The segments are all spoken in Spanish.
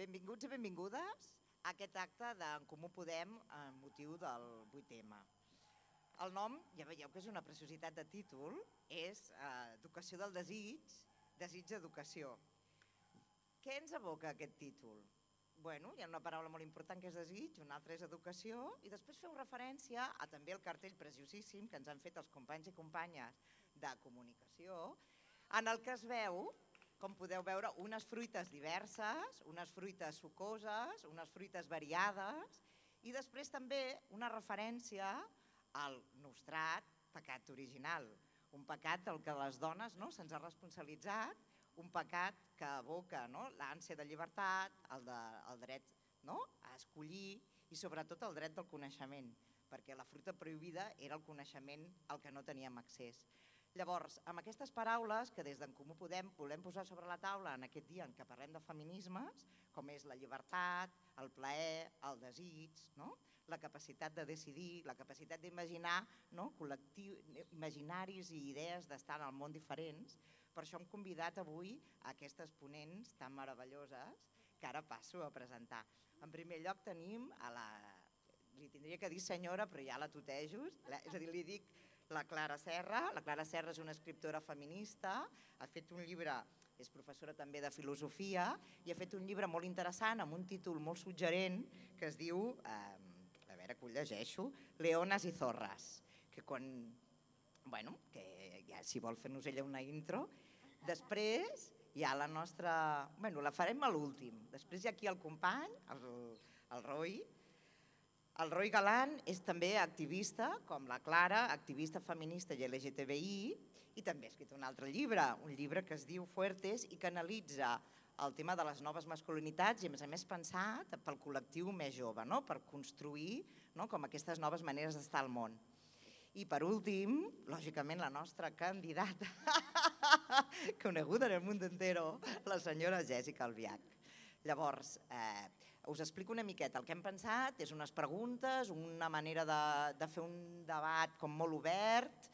Benvinguts i benvingudes a aquest acte d'en Comú Podem amb motiu del 8M. El nom, ja veieu que és una preciositat de títol, és Educació del desig, desig d'educació. Què ens evoca aquest títol? Bueno, hi ha una paraula molt important que és desig, una altra és educació, i després feu referència a també el cartell preciosíssim que ens han fet els companys i companyes de comunicació, en el que es veu, com podeu veure, unes fruites diverses, unes fruites sucoses, unes fruites variades, i després també una referència al nostrat pecat original, un pecat del que les dones se'ns ha responsabilitzat, un pecat que evoca l'ànsia de llibertat, el dret a escollir i sobretot el dret del coneixement, perquè la fruita prohibida era el coneixement al que no teníem accés. Llavors, amb aquestes paraules que des d'en Comú Podem volem posar sobre la taula en aquest dia en què parlem de feminismes, com és la llibertat, el plaer, el desig, la capacitat de decidir, la capacitat d'imaginar imaginaris i idees d'estar en el món diferents, per això hem convidat avui a aquestes ponents tan meravelloses que ara passo a presentar. En primer lloc tenim li tindria que dir senyora, però ja la tutejo, és a dir, li dic la Clara Serra. La Clara Serra és una escriptora feminista, ha fet un llibre, és professora també de filosofia, i ha fet un llibre molt interessant amb un títol molt suggerent que es diu, a veure que ho llegeixo, Leones i zorres, que si vol fer-nos ella una intro. Després hi ha la nostra, la farem a l'últim, després hi ha aquí el company, el Roi. El Roi Galant és també activista, com la Clara, activista feminista i LGTBI, i també ha escrit un altre llibre, un llibre que es diu Fuertes i que analitza el tema de les noves masculinitats i a més pensat pel col·lectiu més jove, per construir com aquestes noves maneres d'estar al món. I per últim, lògicament, la nostra candidata, coneguda en el món entero, la senyora Jèssica Albiach. Llavors, us explico una miqueta. El que hem pensat és unes preguntes, una manera de fer un debat com molt obert,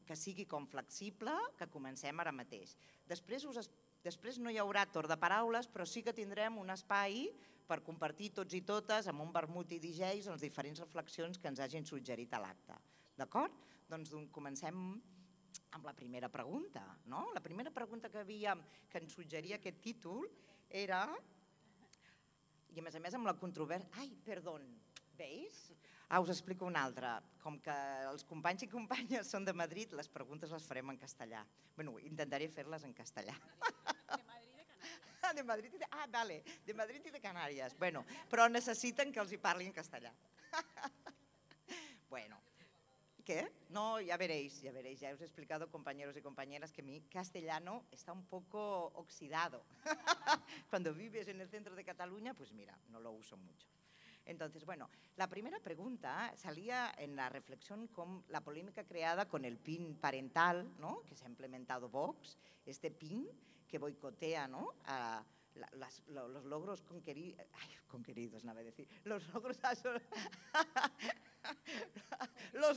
que sigui com flexible, que comencem ara mateix. Després no hi haurà torn de paraules, però sí que tindrem un espai per compartir tots i totes amb un vermut i DJs les diferents reflexions que ens hagin suggerit a l'acte. D'acord? Doncs comencem amb la primera pregunta. La primera pregunta que ens suggeria aquest títol era, i a més amb la controvèrsia... Ai, perdó, veus? Us explico una altra. Com que els companys i companyes són de Madrid, les preguntes les farem en castellà. Bé, intentaré fer-les en castellà. De Madrid i de Canàries. Vale, de Madrid i de Canàries. Però necessiten que els hi parli en castellà. Bueno, ¿qué? No, ya veréis, ya os he explicado, compañeros y compañeras, que mi castellano está un poco oxidado. Cuando vives en el centro de Cataluña, pues mira, no lo uso mucho. Entonces, la primera pregunta salía en la reflexión con la polémica creada con el PIN parental, que se ha implementado Vox, este PIN que boicotea los logros conqueridos, no voy a decir, los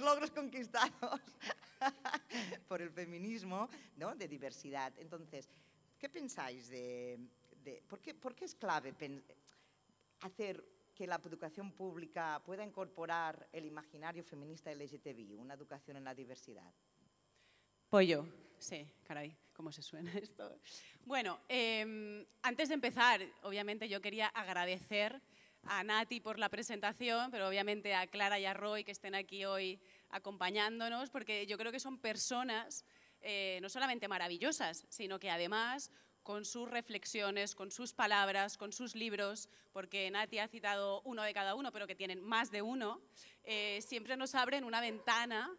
logros conquistados por el feminismo, de diversidad. Entonces, ¿qué pensáis por qué es clave hacer que la educación pública pueda incorporar el imaginario feminista LGTBI, una educación en la diversidad? Pollo, sí, caray, ¿cómo se suena esto? Bueno, antes de empezar, obviamente yo quería agradecer a Nati por la presentación, pero obviamente a Clara y a Roy que estén aquí hoy acompañándonos, porque yo creo que son personas no solamente maravillosas, sino que además con sus reflexiones, con sus palabras, con sus libros, porque Nati ha citado uno de cada uno, pero que tienen más de uno, siempre nos abren una ventana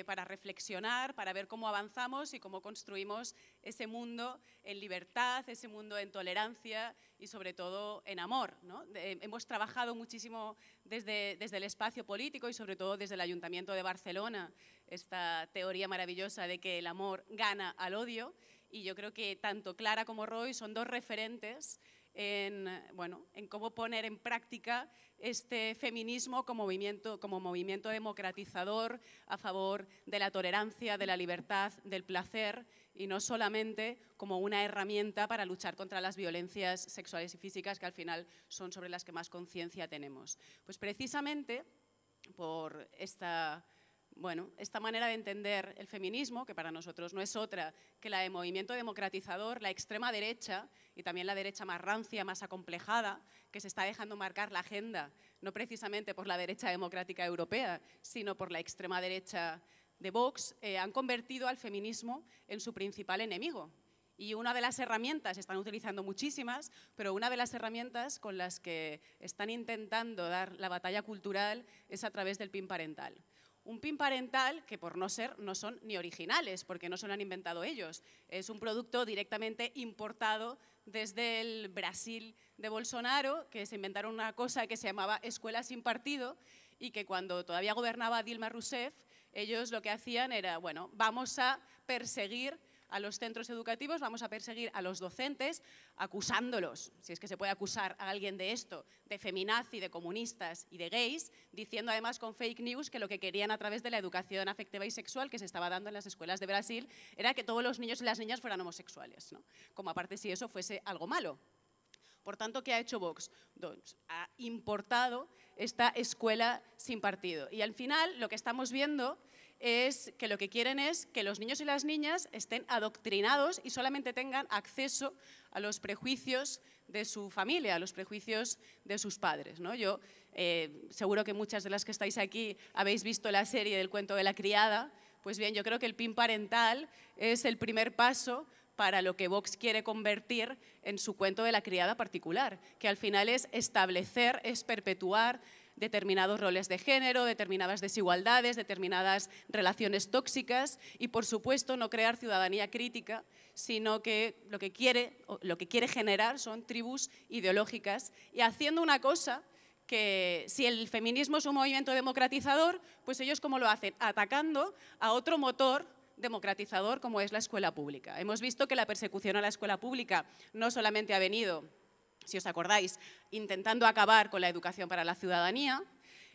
para reflexionar, para ver cómo avanzamos y cómo construimos ese mundo en libertad, ese mundo en tolerancia y sobre todo en amor. Hemos trabajado muchísimo desde el espacio político y sobre todo desde el Ayuntamiento de Barcelona esta teoría maravillosa de que el amor gana al odio, y yo creo que tanto Clara como Roy son dos referentes en cómo poner en práctica este feminismo como movimiento democratizador a favor de la tolerancia, de la libertad, del placer, y no solamente como una herramienta para luchar contra las violencias sexuales y físicas, que al final son sobre las que más conciencia tenemos. Pues precisamente por esta manera de entender el feminismo, que para nosotros no es otra que la de movimiento democratizador, la extrema derecha y también la derecha más rancia, más acomplejada, que se está dejando marcar la agenda, no precisamente por la derecha democrática europea, sino por la extrema derecha de Vox, han convertido al feminismo en su principal enemigo. Y una de las herramientas, están utilizando muchísimas, pero una de las herramientas con las que están intentando dar la batalla cultural es a través del PIN parental. Un PIN parental que por no son ni originales, porque no se lo han inventado ellos. Es un producto directamente importado desde el Brasil de Bolsonaro, que se inventaron una cosa que se llamaba escuela sin partido y que cuando todavía gobernaba Dilma Rousseff, ellos lo que hacían era, bueno, vamos a perseguir a los centros educativos, vamos a perseguir a los docentes, acusándolos, si es que se puede acusar a alguien de esto, de feminazi, de comunistas y de gays, diciendo además con fake news que lo que querían a través de la educación afectiva y sexual que se estaba dando en las escuelas de Brasil era que todos los niños y las niñas fueran homosexuales, ¿no? Como aparte si eso fuese algo malo. Por tanto, ¿qué ha hecho Vox? Ha importado esta escuela sin partido. Y al final lo que estamos viendo es que lo que quieren es que los niños y las niñas estén adoctrinados y solamente tengan acceso a los prejuicios de su familia, a los prejuicios de sus padres, ¿no? Yo seguro que muchas de las que estáis aquí habéis visto la serie del cuento de la criada. Pues bien, yo creo que el PIN parental es el primer paso para lo que Vox quiere convertir en su cuento de la criada particular, que al final es establecer, es perpetuar determinados roles de género, determinadas desigualdades, determinadas relaciones tóxicas y, por supuesto, no crear ciudadanía crítica, sino que lo que quiere generar son tribus ideológicas y haciendo una cosa que si el feminismo es un movimiento democratizador, pues ellos ¿cómo lo hacen? Atacando a otro motor democratizador como es la escuela pública. Hemos visto que la persecución a la escuela pública no solamente ha venido, si os acordáis, intentando acabar con la educación para la ciudadanía,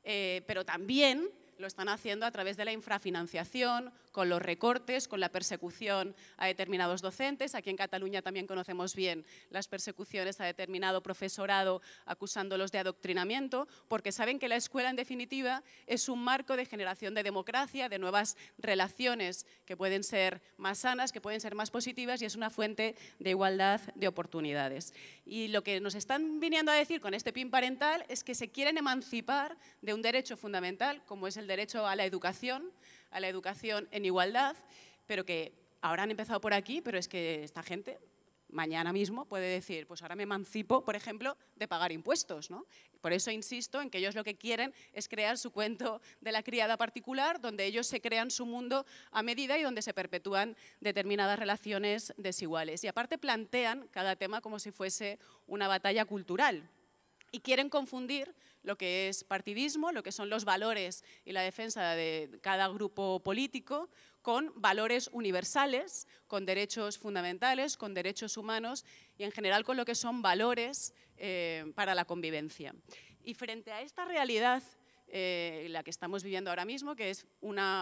pero también lo están haciendo a través de la infrafinanciación, con los recortes, con la persecución a determinados docentes. Aquí en Cataluña también conocemos bien las persecuciones a determinado profesorado acusándolos de adoctrinamiento, porque saben que la escuela, en definitiva, es un marco de generación de democracia, de nuevas relaciones que pueden ser más sanas, que pueden ser más positivas y es una fuente de igualdad de oportunidades. Y lo que nos están viniendo a decir con este PIN parental es que se quieren emancipar de un derecho fundamental, como es el derecho a la educación en igualdad, pero que ahora han empezado por aquí, pero es que esta gente mañana mismo puede decir, pues ahora me emancipo, por ejemplo, de pagar impuestos, ¿no? Por eso insisto en que ellos lo que quieren es crear su cuento de la criada particular, donde ellos se crean su mundo a medida y donde se perpetúan determinadas relaciones desiguales. Y aparte plantean cada tema como si fuese una batalla cultural. Y quieren confundir lo que es partidismo, lo que son los valores y la defensa de cada grupo político, con valores universales, con derechos fundamentales, con derechos humanos y en general con lo que son valores para la convivencia. Y frente a esta realidad, la que estamos viviendo ahora mismo, que es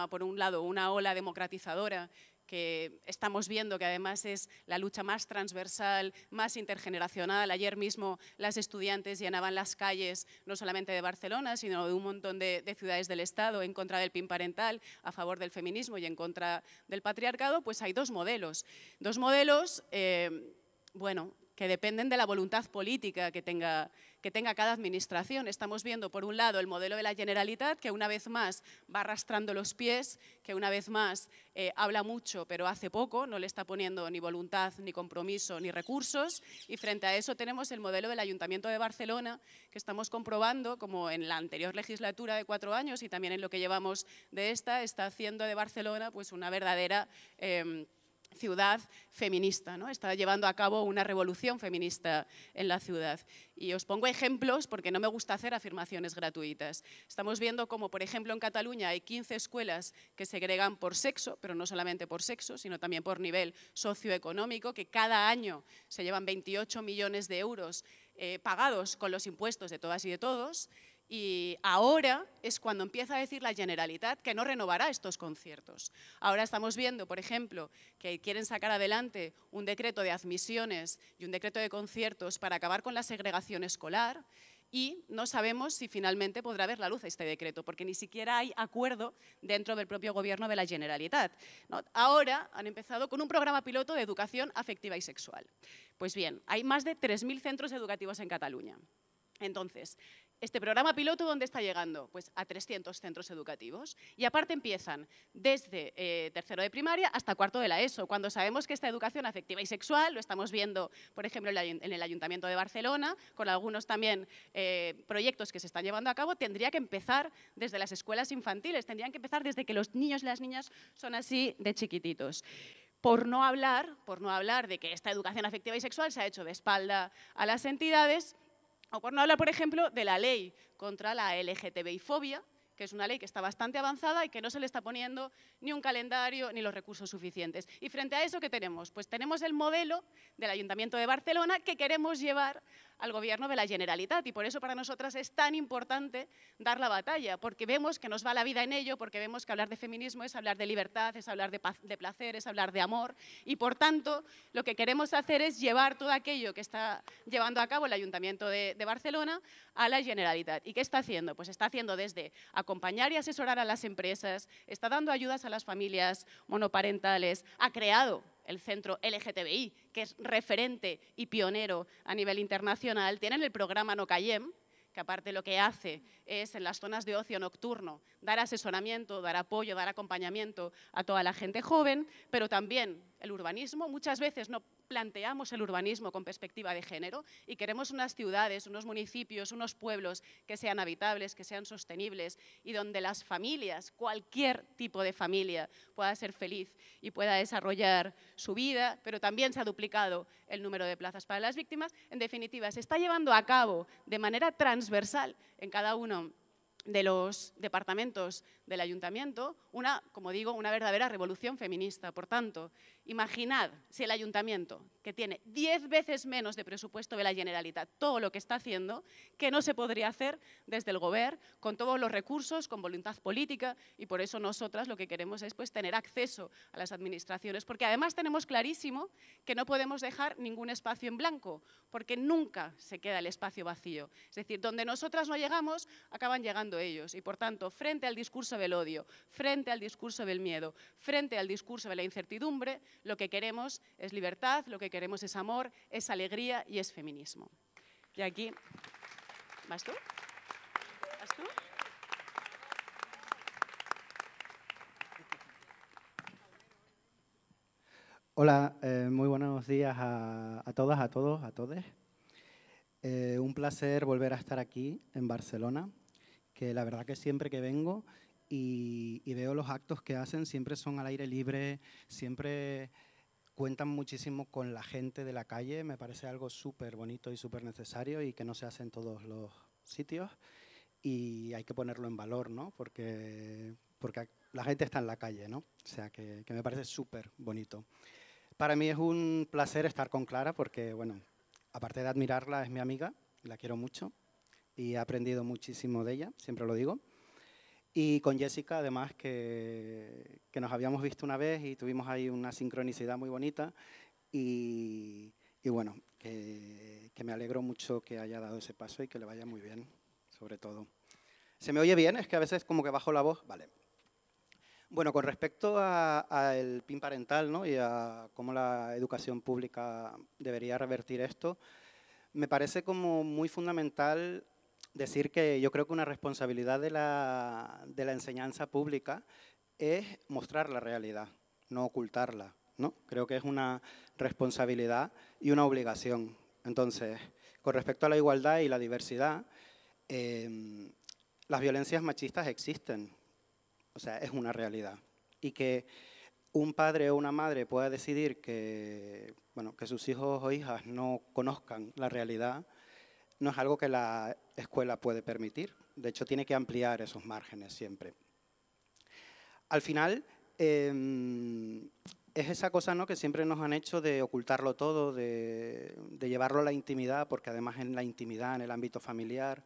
por un lado una ola democratizadora que estamos viendo que además es la lucha más transversal, más intergeneracional. Ayer mismo las estudiantes llenaban las calles, no solamente de Barcelona, sino de un montón de ciudades del Estado en contra del PIN parental, a favor del feminismo y en contra del patriarcado. Pues hay dos modelos. Dos modelos, que dependen de la voluntad política que tenga cada administración. Estamos viendo, por un lado, el modelo de la Generalitat, que una vez más va arrastrando los pies, que una vez más habla mucho, pero hace poco, no le está poniendo ni voluntad, ni compromiso, ni recursos. Y frente a eso tenemos el modelo del Ayuntamiento de Barcelona, que estamos comprobando, como en la anterior legislatura de 4 años y también en lo que llevamos de esta, está haciendo de Barcelona pues una verdadera ciudad feminista, ¿no? Está llevando a cabo una revolución feminista en la ciudad. Y os pongo ejemplos porque no me gusta hacer afirmaciones gratuitas. Estamos viendo como, por ejemplo, en Cataluña hay 15 escuelas que segregan por sexo, pero no solamente por sexo, sino también por nivel socioeconómico, que cada año se llevan 28 millones de euros pagados con los impuestos de todas y de todos. Y ahora es cuando empieza a decir la Generalitat que no renovará estos conciertos. Ahora estamos viendo, por ejemplo, que quieren sacar adelante un decreto de admisiones y un decreto de conciertos para acabar con la segregación escolar y no sabemos si finalmente podrá ver la luz este decreto, porque ni siquiera hay acuerdo dentro del propio gobierno de la Generalitat, ¿no? Ahora han empezado con un programa piloto de educación afectiva y sexual. Pues bien, hay más de 3.000 centros educativos en Cataluña. Entonces, ¿este programa piloto dónde está llegando? Pues a 300 centros educativos. Y aparte empiezan desde tercero de primaria hasta cuarto de la ESO, cuando sabemos que esta educación afectiva y sexual, lo estamos viendo, por ejemplo, en el Ayuntamiento de Barcelona, con algunos también proyectos que se están llevando a cabo, tendría que empezar desde las escuelas infantiles, tendrían que empezar desde que los niños y las niñas son así de chiquititos. Por no hablar de que esta educación afectiva y sexual se ha hecho de espalda a las entidades. O por no hablar, por ejemplo, de la ley contra la LGTBI-fobia, que es una ley que está bastante avanzada y que no se le está poniendo ni un calendario ni los recursos suficientes. Y frente a eso, ¿qué tenemos? Pues tenemos el modelo del Ayuntamiento de Barcelona que queremos llevar al gobierno de la Generalitat y por eso para nosotras es tan importante dar la batalla, porque vemos que nos va la vida en ello, porque vemos que hablar de feminismo es hablar de libertad, es hablar de placer, es hablar de amor y por tanto lo que queremos hacer es llevar todo aquello que está llevando a cabo el Ayuntamiento de Barcelona a la Generalitat. ¿Y qué está haciendo? Pues está haciendo desde acompañar y asesorar a las empresas, está dando ayudas a las familias monoparentales, ha creado el centro LGTBI, que es referente y pionero a nivel internacional, tienen el programa No Callem, que aparte lo que hace es en las zonas de ocio nocturno dar asesoramiento, dar apoyo, dar acompañamiento a toda la gente joven, pero también el urbanismo. Muchas veces no planteamos el urbanismo con perspectiva de género y queremos unas ciudades, unos municipios, unos pueblos que sean habitables, que sean sostenibles y donde las familias, cualquier tipo de familia, pueda ser feliz y pueda desarrollar su vida, pero también se ha duplicado el número de plazas para las víctimas. En definitiva, se está llevando a cabo de manera transversal en cada uno de los departamentos del ayuntamiento, como digo, una verdadera revolución feminista. Por tanto, imaginad si el ayuntamiento, que tiene 10 veces menos de presupuesto de la Generalitat, todo lo que está haciendo, que no se podría hacer desde el Govern, con todos los recursos, con voluntad política, y por eso nosotras lo que queremos es pues, tener acceso a las administraciones, porque además tenemos clarísimo que no podemos dejar ningún espacio en blanco, porque nunca se queda el espacio vacío. Es decir, donde nosotras no llegamos, acaban llegando ellos, y por tanto, frente al discurso del odio, frente al discurso del miedo, frente al discurso de la incertidumbre, lo que queremos es libertad, lo que queremos es amor, es alegría y es feminismo. Y aquí, ¿vas tú? ¿Vas tú? Hola, muy buenos días a todas, a todos, a todes. Un placer volver a estar aquí en Barcelona, que la verdad que siempre que vengo y veo los actos que hacen, siempre son al aire libre, siempre cuentan muchísimo con la gente de la calle, me parece algo súper bonito y súper necesario y que no se hace en todos los sitios y hay que ponerlo en valor, ¿no? Porque la gente está en la calle, ¿no? O sea, que me parece súper bonito. Para mí es un placer estar con Clara porque, bueno, aparte de admirarla, es mi amiga, la quiero mucho y he aprendido muchísimo de ella, siempre lo digo. Y con Jessica, además, que nos habíamos visto una vez y tuvimos ahí una sincronicidad muy bonita. Y bueno, que me alegro mucho que haya dado ese paso y que le vaya muy bien, sobre todo. ¿Se me oye bien? Es que a veces como que bajo la voz. Vale. Bueno, con respecto al PIN parental, ¿no? Y a cómo la educación pública debería revertir esto, me parece como muy fundamental decir que yo creo que una responsabilidad de la enseñanza pública es mostrar la realidad, no ocultarla, ¿no? Creo que es una responsabilidad y una obligación. Entonces, con respecto a la igualdad y la diversidad, las violencias machistas existen, o sea, es una realidad. Y que un padre o una madre pueda decidir que, bueno, que sus hijos o hijas no conozcan la realidad, no es algo que la escuela puede permitir. De hecho, tiene que ampliar esos márgenes siempre. Al final, es esa cosa, ¿no?, que siempre nos han hecho de ocultarlo todo, de llevarlo a la intimidad, porque además en la intimidad, en el ámbito familiar,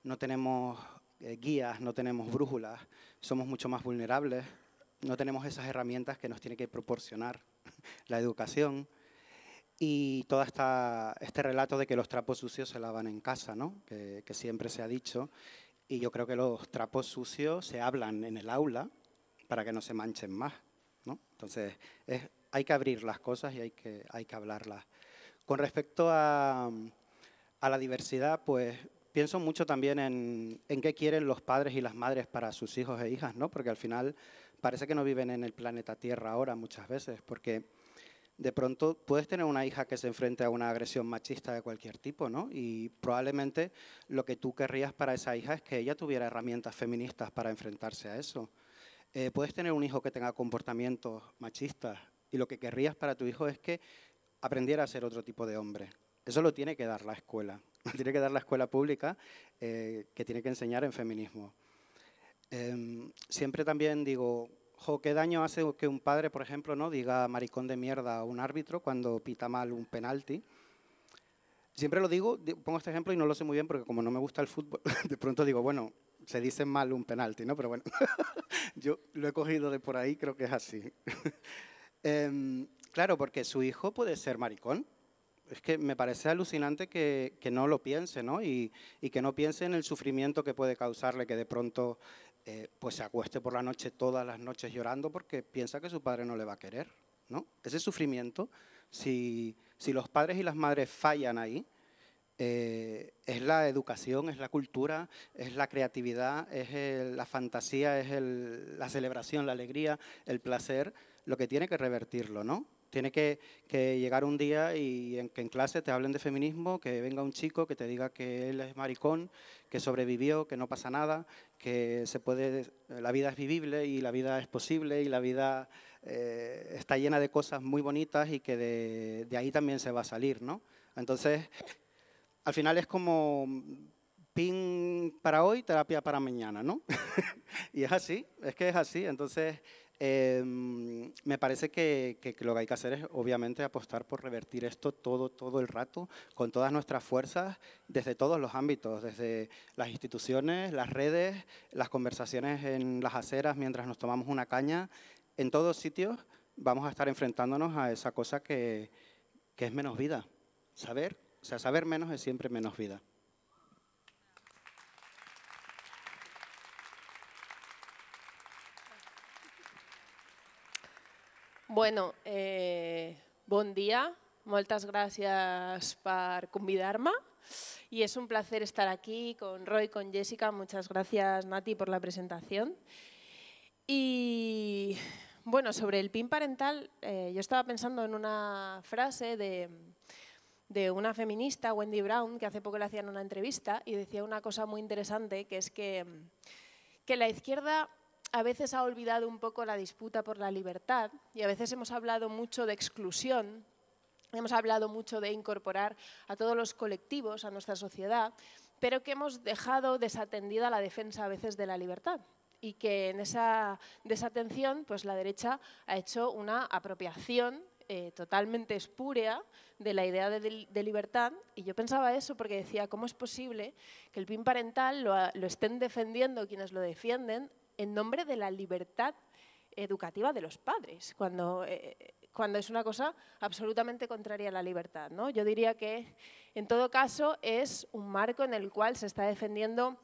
no tenemos guías, no tenemos brújulas, somos mucho más vulnerables, no tenemos esas herramientas que nos tiene que proporcionar la educación. Y todo este relato de que los trapos sucios se lavan en casa, ¿no?, que siempre se ha dicho. Y yo creo que los trapos sucios se hablan en el aula para que no se manchen más, ¿no? Entonces, hay que abrir las cosas y hay que hablarlas. Con respecto a la diversidad, pues pienso mucho también en qué quieren los padres y las madres para sus hijos e hijas, ¿no? Porque al final parece que no viven en el planeta Tierra ahora muchas veces, porque de pronto puedes tener una hija que se enfrente a una agresión machista de cualquier tipo, ¿no? Y probablemente lo que tú querrías para esa hija es que ella tuviera herramientas feministas para enfrentarse a eso. Puedes tener un hijo que tenga comportamientos machistas y lo que querrías para tu hijo es que aprendiera a ser otro tipo de hombre. Eso lo tiene que dar la escuela. Lo tiene que dar la escuela pública, que tiene que enseñar en feminismo. Siempre también digo, ¿qué daño hace que un padre, por ejemplo, no diga maricón de mierda a un árbitro cuando pita mal un penalti? Siempre lo digo, pongo este ejemplo y no lo sé muy bien porque como no me gusta el fútbol, de pronto digo, bueno, se dice mal un penalti, ¿no? Pero bueno, yo lo he cogido de por ahí, creo que es así. Claro, porque su hijo puede ser maricón. Es que me parece alucinante que no lo piense, ¿no? Y que no piense en el sufrimiento que puede causarle que de pronto pues se acueste por la noche todas las noches llorando porque piensa que su padre no le va a querer, ¿no? Ese sufrimiento, si los padres y las madres fallan ahí, es la educación, es la cultura, es la creatividad, es la fantasía, es la celebración, la alegría, el placer, lo que tiene que revertirlo, ¿no? Tiene que llegar un día y que en clase te hablen de feminismo, que venga un chico que te diga que él es maricón, que sobrevivió, que no pasa nada, que la vida es vivible y la vida es posible y la vida está llena de cosas muy bonitas y que de ahí también se va a salir, ¿no? Entonces, al final es como pin para hoy, terapia para mañana, ¿no? Y es así, es que es así. Entonces, me parece que lo que hay que hacer es, obviamente, apostar por revertir esto todo el rato, con todas nuestras fuerzas, desde todos los ámbitos, desde las instituciones, las redes, las conversaciones en las aceras mientras nos tomamos una caña. En todos sitios vamos a estar enfrentándonos a esa cosa que es menos vida. Saber menos es siempre menos vida. Bueno, bon dia, moltes gràcies per convidar-me y es un placer estar aquí con Roy, con Jessica. Muchas gracias, Nati, por la presentación. Y bueno, sobre el PIN parental, yo estaba pensando en una frase de una feminista, Wendy Brown, que hace poco le hacían una entrevista y decía una cosa muy interesante, que es que la izquierda a veces ha olvidado un poco la disputa por la libertad y a veces hemos hablado mucho de exclusión, hemos hablado mucho de incorporar a todos los colectivos a nuestra sociedad, pero que hemos dejado desatendida la defensa a veces de la libertad y que en esa desatención pues la derecha ha hecho una apropiación totalmente espúrea de la idea de libertad. Y yo pensaba eso porque decía, ¿cómo es posible que el PIN parental lo estén defendiendo quienes lo defienden en nombre de la libertad educativa de los padres, cuando es una cosa absolutamente contraria a la libertad, ¿no? Yo diría que, en todo caso, es un marco en el cual se está defendiendo,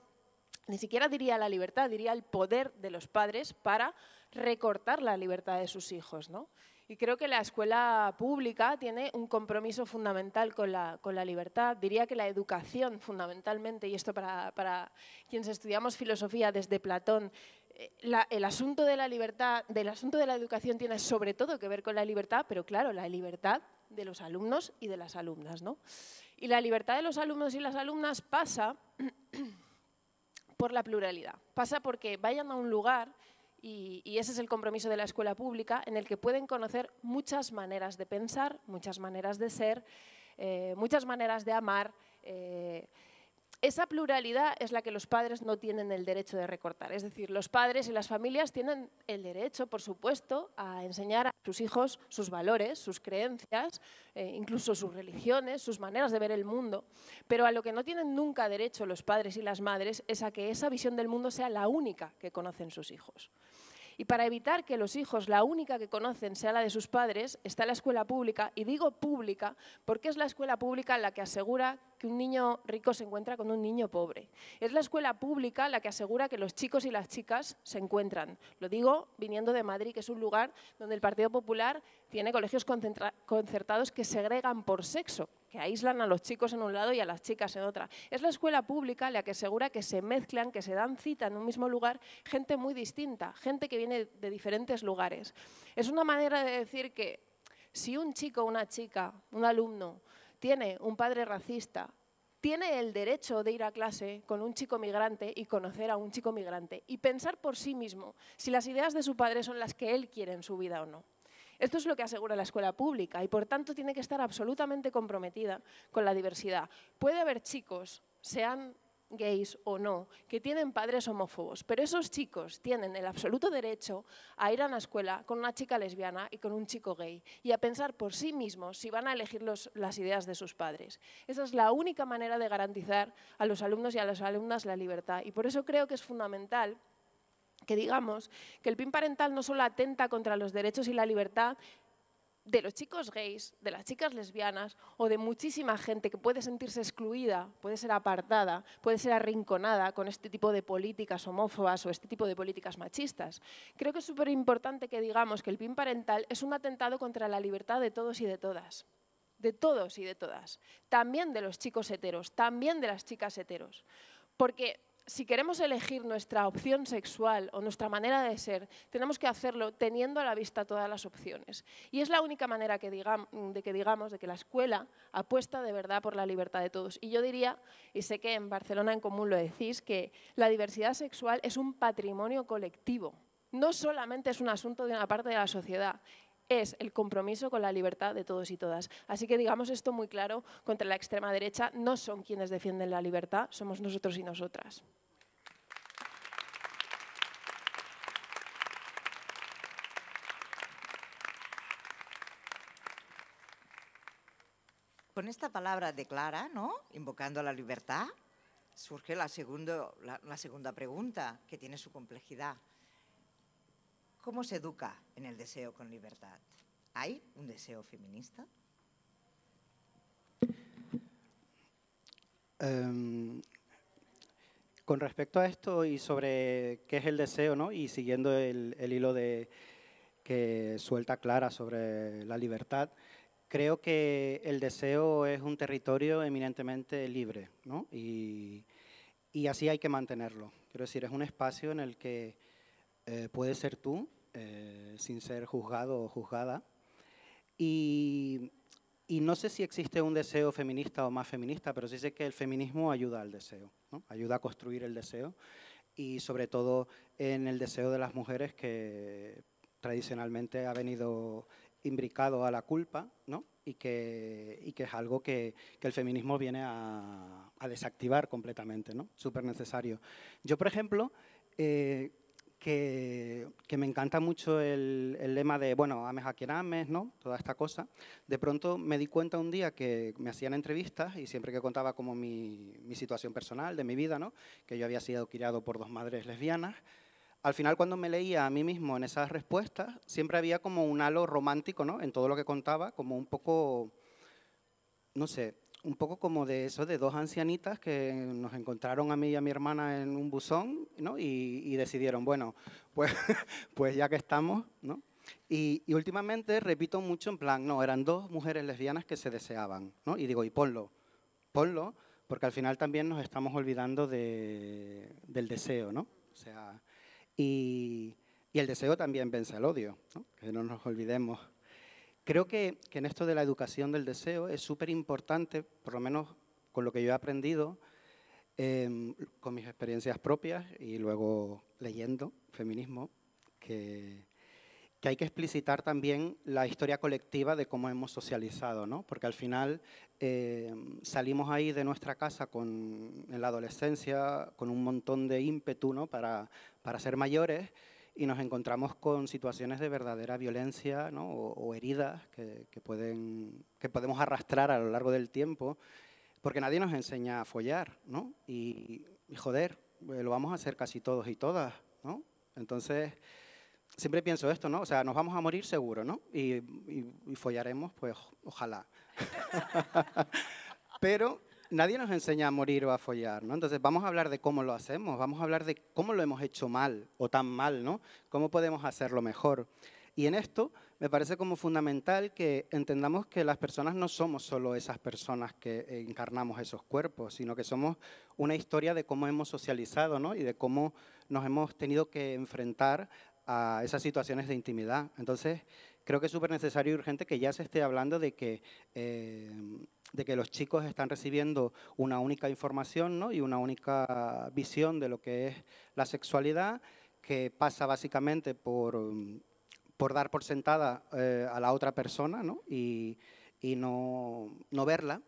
ni siquiera diría la libertad, diría el poder de los padres para recortar la libertad de sus hijos, ¿no? Y creo que la escuela pública tiene un compromiso fundamental con la libertad. Diría que la educación, fundamentalmente, y esto para quienes estudiamos filosofía desde Platón, el asunto de la libertad, del asunto de la educación tiene sobre todo que ver con la libertad, pero claro, la libertad de los alumnos y de las alumnas, ¿no? Y la libertad de los alumnos y las alumnas pasa por la pluralidad, pasa porque vayan a un lugar Y ese es el compromiso de la escuela pública, en el que pueden conocer muchas maneras de pensar, muchas maneras de ser, muchas maneras de amar. Esa pluralidad es la que los padres no tienen el derecho de recortar. Es decir, los padres y las familias tienen el derecho, por supuesto, a enseñar a sus hijos sus valores, sus creencias, incluso sus religiones, sus maneras de ver el mundo. Pero a lo que no tienen nunca derecho los padres y las madres es a que esa visión del mundo sea la única que conocen sus hijos. Y para evitar que los hijos, la única que conocen, sea la de sus padres, está la escuela pública, y digo pública porque es la escuela pública la que asegura que un niño rico se encuentra con un niño pobre. Es la escuela pública la que asegura que los chicos y las chicas se encuentran. Lo digo viniendo de Madrid, que es un lugar donde el Partido Popular tiene colegios concertados que segregan por sexo, que aíslan a los chicos en un lado y a las chicas en otra. Es la escuela pública la que asegura que se mezclan, que se dan cita en un mismo lugar gente muy distinta, gente que viene de diferentes lugares. Es una manera de decir que si un chico, una chica, un alumno tiene un padre racista, tiene el derecho de ir a clase con un chico migrante y conocer a un chico migrante y pensar por sí mismo si las ideas de su padre son las que él quiere en su vida o no. Esto es lo que asegura la escuela pública y, por tanto, tiene que estar absolutamente comprometida con la diversidad. Puede haber chicos, sean gays o no, que tienen padres homófobos, pero esos chicos tienen el absoluto derecho a ir a una escuela con una chica lesbiana y con un chico gay y a pensar por sí mismos si van a elegir las ideas de sus padres. Esa es la única manera de garantizar a los alumnos y a las alumnas la libertad, y por eso creo que es fundamental que digamos que el PIN parental no solo atenta contra los derechos y la libertad de los chicos gays, de las chicas lesbianas o de muchísima gente que puede sentirse excluida, puede ser apartada, puede ser arrinconada con este tipo de políticas homófobas o este tipo de políticas machistas. Creo que es súper importante que digamos que el PIN parental es un atentado contra la libertad de todos y de todas. De todos y de todas. También de los chicos heteros, también de las chicas heteros. Porque si queremos elegir nuestra opción sexual o nuestra manera de ser, tenemos que hacerlo teniendo a la vista todas las opciones. Y es la única manera de que la escuela apuesta de verdad por la libertad de todos. Y yo diría, y sé que en Barcelona en Común lo decís, que la diversidad sexual es un patrimonio colectivo. No solamente es un asunto de una parte de la sociedad, es el compromiso con la libertad de todos y todas. Así que digamos esto muy claro, contra la extrema derecha no son quienes defienden la libertad, somos nosotros y nosotras. Con esta palabra de Clara, ¿no?, invocando la libertad, surge la segunda pregunta, que tiene su complejidad. ¿Cómo se educa en el deseo con libertad? ¿Hay un deseo feminista? Con respecto a esto y sobre qué es el deseo, ¿no?, y siguiendo el hilo que suelta Clara sobre la libertad, creo que el deseo es un territorio eminentemente libre, ¿no?, y así hay que mantenerlo. Quiero decir, es un espacio en el que puedes ser tú, sin ser juzgado o juzgada. Y no sé si existe un deseo feminista o más feminista, pero sí sé que el feminismo ayuda al deseo, ¿no?, ayuda a construir el deseo, y sobre todo en el deseo de las mujeres, que tradicionalmente ha venido imbricado a la culpa, ¿no?, y que es algo que el feminismo viene a desactivar completamente, ¿no?, súper necesario. Yo, por ejemplo, que me encanta mucho el lema de, bueno, ames a quien ames, ¿no?, toda esta cosa. De pronto me di cuenta un día que me hacían entrevistas y siempre que contaba como mi situación personal, de mi vida, ¿no?, que yo había sido criado por 2 madres lesbianas, al final cuando me leía a mí mismo en esas respuestas, siempre había como un halo romántico, ¿no?, en todo lo que contaba, como un poco, no sé, un poco como de eso, de 2 ancianitas que nos encontraron a mí y a mi hermana en un buzón, ¿no?, y decidieron, bueno, pues ya que estamos, ¿no? Y últimamente repito mucho en plan, no, eran 2 mujeres lesbianas que se deseaban, ¿no? Y digo, y ponlo, porque al final también nos estamos olvidando del deseo, ¿no? O sea, y el deseo también vence al odio, ¿no?, que no nos olvidemos. Creo que en esto de la educación del deseo es súper importante, por lo menos con lo que yo he aprendido, con mis experiencias propias y luego leyendo feminismo, que hay que explicitar también la historia colectiva de cómo hemos socializado, ¿no? Porque al final salimos ahí de nuestra casa en la adolescencia con un montón de ímpetu, ¿no? para ser mayores, y nos encontramos con situaciones de verdadera violencia, ¿no? o heridas que podemos arrastrar a lo largo del tiempo, porque nadie nos enseña a follar, ¿no? Y joder, lo vamos a hacer casi todos y todas, ¿no? Entonces, siempre pienso esto, ¿no? O sea, nos vamos a morir seguro, ¿no? Y follaremos, pues ojalá. Pero nadie nos enseña a morir o a follar, ¿no? Entonces vamos a hablar de cómo lo hacemos, vamos a hablar de cómo lo hemos hecho mal o tan mal, ¿no? Cómo podemos hacerlo mejor. Y en esto me parece como fundamental que entendamos que las personas no somos solo esas personas que encarnamos esos cuerpos, sino que somos una historia de cómo hemos socializado, ¿no? Y de cómo nos hemos tenido que enfrentar a esas situaciones de intimidad. Entonces, creo que es súper necesario y urgente que ya se esté hablando de que los chicos están recibiendo una única información, ¿no? Y una única visión de lo que es la sexualidad, que pasa básicamente por dar por sentada a la otra persona, ¿no? Y no verla,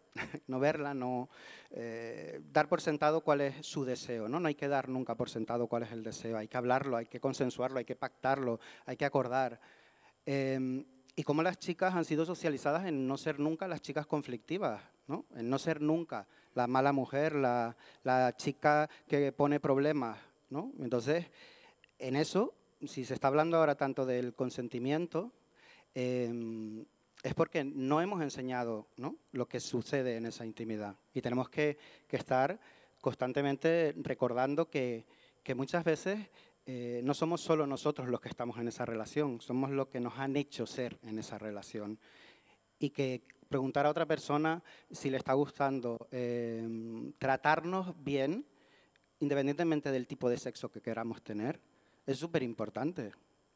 dar por sentado cuál es su deseo, ¿no? No hay que dar nunca por sentado cuál es el deseo, hay que hablarlo, hay que consensuarlo, hay que pactarlo, hay que acordar. Y cómo las chicas han sido socializadas en no ser nunca las chicas conflictivas, ¿no? En no ser nunca la mala mujer, la chica que pone problemas, ¿no? Entonces, en eso, si se está hablando ahora tanto del consentimiento, es porque no hemos enseñado, ¿no? Lo que sucede en esa intimidad. Y tenemos que estar constantemente recordando que muchas veces no somos solo nosotros los que estamos en esa relación, somos los que nos han hecho ser en esa relación. Y que preguntar a otra persona si le está gustando, tratarnos bien, independientemente del tipo de sexo que queramos tener, es súper importante.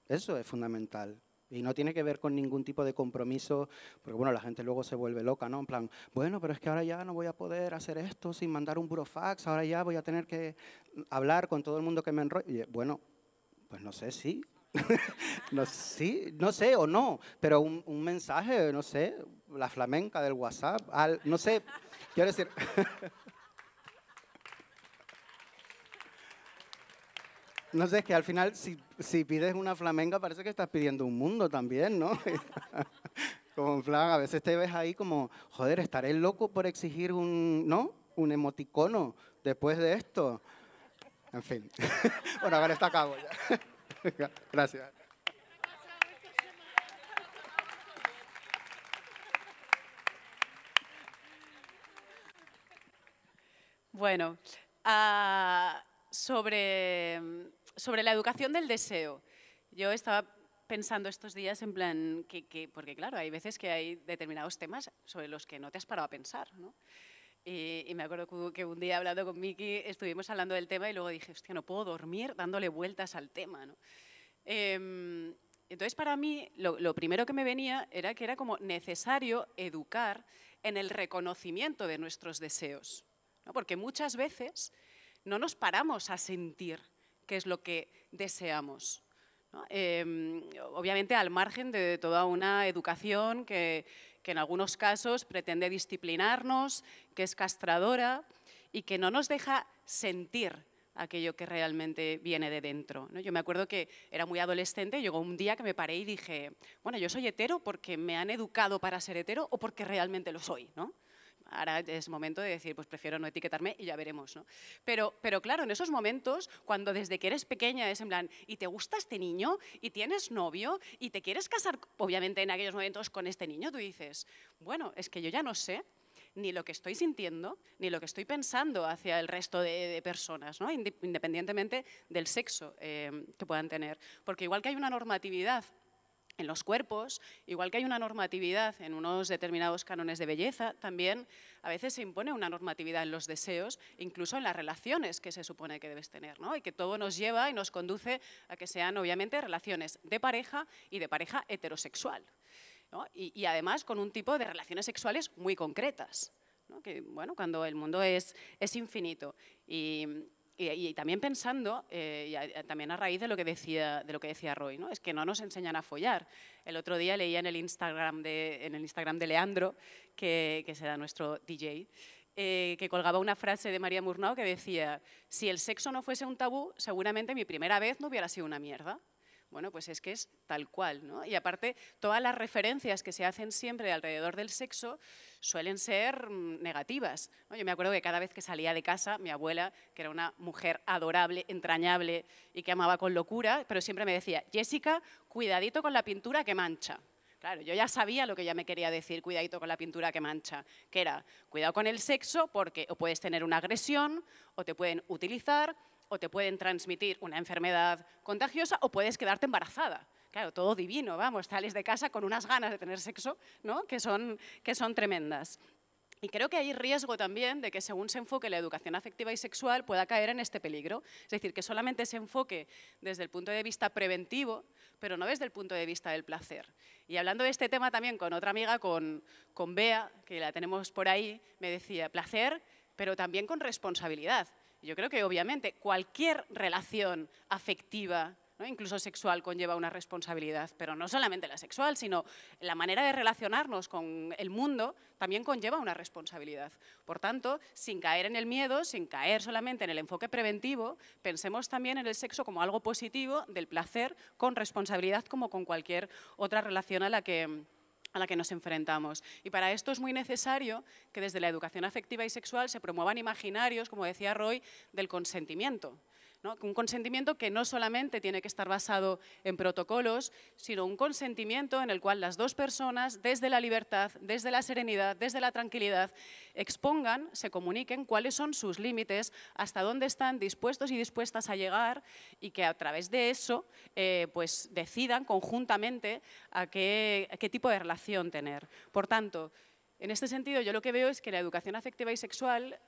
Eso es fundamental. Y no tiene que ver con ningún tipo de compromiso, porque bueno, la gente luego se vuelve loca, ¿no? En plan, bueno, pero es que ahora ya no voy a poder hacer esto sin mandar un burofax, ahora ya voy a tener que hablar con todo el mundo que me enrolle. Bueno, pues no sé, sí. No, sí, no sé o no, pero un mensaje, no sé, la flamenca del WhatsApp, no sé, quiero decir... No sé, es que al final si pides una flamenca parece que estás pidiendo un mundo también, ¿no? Como en plan, a veces te ves ahí como, joder, estaré loco por exigir un emoticono después de esto. En fin. Bueno, ahora está a cabo ya. Gracias. Bueno, sobre la educación del deseo. Yo estaba pensando estos días en plan, porque claro, hay veces que hay determinados temas sobre los que no te has parado a pensar, ¿no? Y me acuerdo que un día hablando con Miki estuvimos hablando del tema y luego dije, hostia, no puedo dormir dándole vueltas al tema, ¿no? Entonces, para mí, lo primero que me venía era que era como necesario educar en el reconocimiento de nuestros deseos, ¿no? Porque muchas veces no nos paramos a sentir qué es lo que deseamos, ¿no? Obviamente al margen de toda una educación que en algunos casos pretende disciplinarnos, que es castradora y que no nos deja sentir aquello que realmente viene de dentro, ¿no? Yo me acuerdo que era muy adolescente y llegó un día que me paré y dije, bueno, yo soy hetero porque me han educado para ser hetero o porque realmente lo soy, ¿no? Ahora es momento de decir, pues prefiero no etiquetarme y ya veremos, ¿no? Pero claro, en esos momentos, cuando desde que eres pequeña es en plan, ¿y te gusta este niño? ¿Y tienes novio? ¿Y te quieres casar, obviamente, en aquellos momentos con este niño? Tú dices, bueno, es que yo ya no sé ni lo que estoy sintiendo, ni lo que estoy pensando hacia el resto de personas, ¿no? Independientemente del sexo que puedan tener. Porque igual que hay una normatividad en los cuerpos, igual que hay una normatividad en unos determinados cánones de belleza, también a veces se impone una normatividad en los deseos, incluso en las relaciones que se supone que debes tener, ¿no? Y que todo nos lleva y nos conduce a que sean, obviamente, relaciones de pareja y de pareja heterosexual, ¿no? Y además con un tipo de relaciones sexuales muy concretas, ¿no? Que, bueno, cuando el mundo es infinito. Y y también pensando, también a raíz de lo que decía Roy, ¿no? Es que no nos enseñan a follar. El otro día leía en el Instagram de Leandro, que será nuestro DJ, que colgaba una frase de María Murnau que decía: si el sexo no fuese un tabú, seguramente mi primera vez no hubiera sido una mierda. Bueno, pues es que es tal cual, ¿no? Y aparte, todas las referencias que se hacen siempre alrededor del sexo suelen ser negativas, ¿no? Yo me acuerdo que cada vez que salía de casa, mi abuela, que era una mujer adorable, entrañable y que amaba con locura, pero siempre me decía: Jessica, cuidadito con la pintura que mancha. Claro, yo ya sabía lo que ella me quería decir, cuidadito con la pintura que mancha, que era: cuidado con el sexo porque o puedes tener una agresión, o te pueden utilizar, o te pueden transmitir una enfermedad contagiosa, o puedes quedarte embarazada. Claro, todo divino, vamos, sales de casa con unas ganas de tener sexo, ¿no? que son tremendas. Y creo que hay riesgo también de que según se enfoque la educación afectiva y sexual pueda caer en este peligro. Es decir, que solamente se enfoque desde el punto de vista preventivo, pero no desde el punto de vista del placer. Y hablando de este tema también con otra amiga, con Bea, que la tenemos por ahí, me decía: placer, pero también con responsabilidad. Y yo creo que obviamente cualquier relación afectiva, ¿no?, incluso sexual, conlleva una responsabilidad, pero no solamente la sexual, sino la manera de relacionarnos con el mundo también conlleva una responsabilidad. Por tanto, sin caer en el miedo, sin caer solamente en el enfoque preventivo, pensemos también en el sexo como algo positivo, del placer, con responsabilidad, como con cualquier otra relación a la que nos enfrentamos. Y para esto es muy necesario que desde la educación afectiva y sexual se promuevan imaginarios, como decía Roy, del consentimiento, ¿no? Un consentimiento que no solamente tiene que estar basado en protocolos, sino un consentimiento en el cual las dos personas, desde la libertad, desde la serenidad, desde la tranquilidad, expongan, se comuniquen cuáles son sus límites, hasta dónde están dispuestos y dispuestas a llegar, y que a través de eso pues decidan conjuntamente a qué tipo de relación tener. Por tanto, en este sentido, yo lo que veo es que la educación afectiva y sexual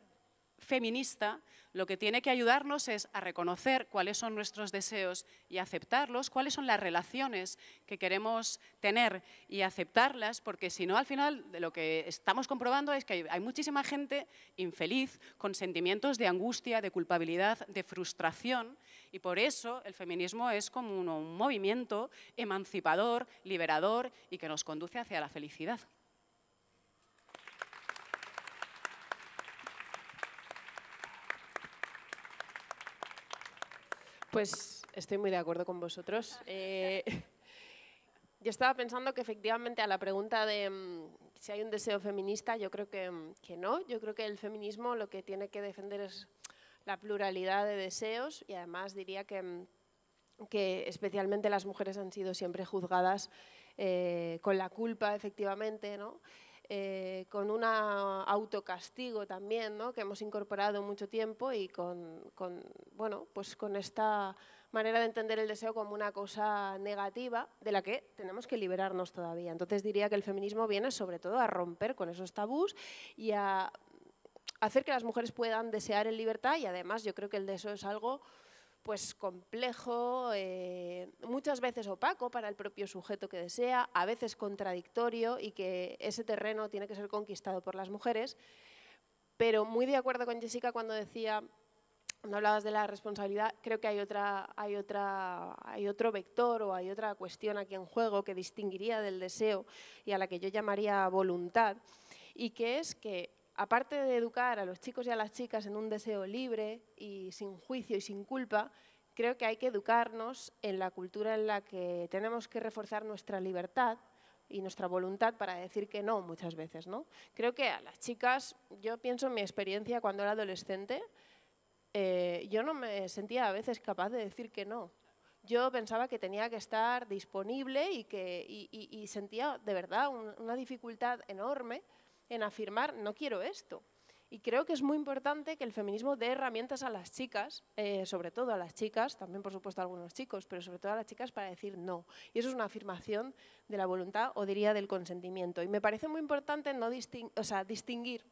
feminista lo que tiene que ayudarnos es a reconocer cuáles son nuestros deseos y aceptarlos, cuáles son las relaciones que queremos tener y aceptarlas, porque si no, al final lo que estamos comprobando es que hay muchísima gente infeliz, con sentimientos de angustia, de culpabilidad, de frustración, y por eso el feminismo es como un movimiento emancipador, liberador y que nos conduce hacia la felicidad. Pues estoy muy de acuerdo con vosotros. Yo estaba pensando que efectivamente a la pregunta de si hay un deseo feminista, yo creo que no. Yo creo que el feminismo lo que tiene que defender es la pluralidad de deseos, y además diría que especialmente las mujeres han sido siempre juzgadas con la culpa, efectivamente, ¿no? Con un autocastigo también, ¿no?, que hemos incorporado mucho tiempo, y bueno, pues con esta manera de entender el deseo como una cosa negativa de la que tenemos que liberarnos todavía. Entonces diría que el feminismo viene sobre todo a romper con esos tabús y a hacer que las mujeres puedan desear en libertad, y además yo creo que el deseo es algo pues complejo, muchas veces opaco para el propio sujeto que desea, a veces contradictorio, y que ese terreno tiene que ser conquistado por las mujeres. Pero muy de acuerdo con Jessica cuando hablabas de la responsabilidad. Creo que hay otro vector, o hay otra cuestión aquí en juego que distinguiría del deseo y a la que yo llamaría voluntad, y que es que, aparte de educar a los chicos y a las chicas en un deseo libre y sin juicio y sin culpa, creo que hay que educarnos en la cultura en la que tenemos que reforzar nuestra libertad y nuestra voluntad para decir que no muchas veces, ¿no? Creo que a las chicas, yo pienso en mi experiencia cuando era adolescente, yo no me sentía a veces capaz de decir que no. Yo pensaba que tenía que estar disponible y sentía de verdad una dificultad enorme en afirmar: no quiero esto. Y creo que es muy importante que el feminismo dé herramientas a las chicas, sobre todo a las chicas, también por supuesto a algunos chicos, pero sobre todo a las chicas, para decir no. Y eso es una afirmación de la voluntad, o diría del consentimiento. Y me parece muy importante no distinguir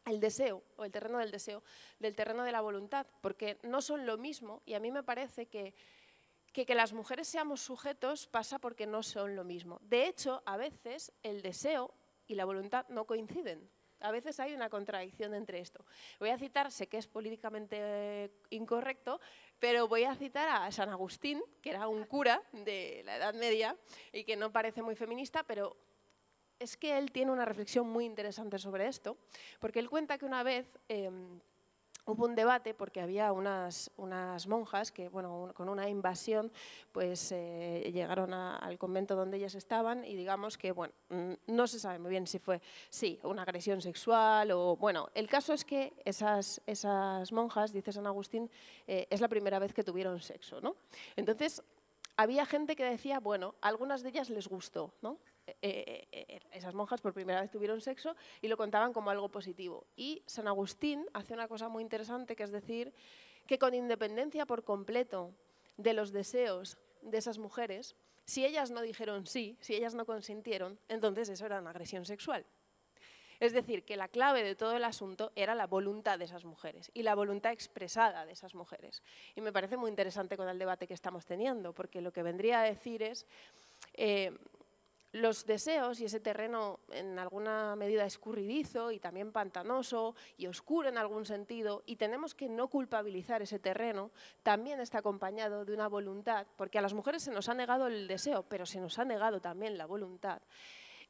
el deseo, o el terreno del deseo, del terreno de la voluntad, porque no son lo mismo, y a mí me parece que las mujeres seamos sujetos pasa porque no son lo mismo. De hecho, a veces el deseo y la voluntad no coinciden. A veces hay una contradicción entre esto. Voy a citar, sé que es políticamente incorrecto, pero voy a citar a San Agustín, que era un cura de la Edad Media y que no parece muy feminista, pero es que él tiene una reflexión muy interesante sobre esto, porque él cuenta que una vez hubo un debate porque había unas monjas que, bueno, con una invasión, pues llegaron al convento donde ellas estaban y digamos que, bueno, no se sabe muy bien si fue, sí, una agresión sexual o, bueno, el caso es que esas monjas, dice San Agustín, es la primera vez que tuvieron sexo, ¿no? Entonces, había gente que decía, bueno, a algunas de ellas les gustó, ¿no? Esas monjas por primera vez tuvieron sexo y lo contaban como algo positivo. Y San Agustín hace una cosa muy interesante, que es decir, que con independencia por completo de los deseos de esas mujeres, si ellas no dijeron sí, si ellas no consintieron, entonces eso era una agresión sexual. Es decir, que la clave de todo el asunto era la voluntad de esas mujeres y la voluntad expresada de esas mujeres. Y me parece muy interesante con el debate que estamos teniendo, porque lo que vendría a decir es los deseos y ese terreno en alguna medida escurridizo y también pantanoso y oscuro en algún sentido, y tenemos que no culpabilizar ese terreno, también está acompañado de una voluntad, porque a las mujeres se nos ha negado el deseo, pero se nos ha negado también la voluntad.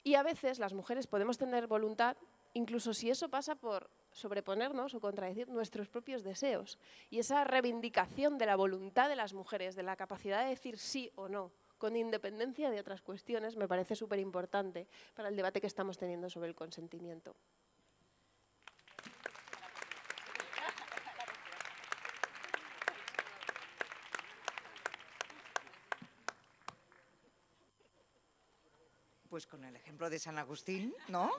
Y a veces las mujeres podemos tener voluntad, incluso si eso pasa por sobreponernos o contradecir nuestros propios deseos. Y esa reivindicación de la voluntad de las mujeres, de la capacidad de decir sí o no, con independencia de otras cuestiones, me parece súper importante para el debate que estamos teniendo sobre el consentimiento. Pues con el ejemplo de San Agustín, ¿no?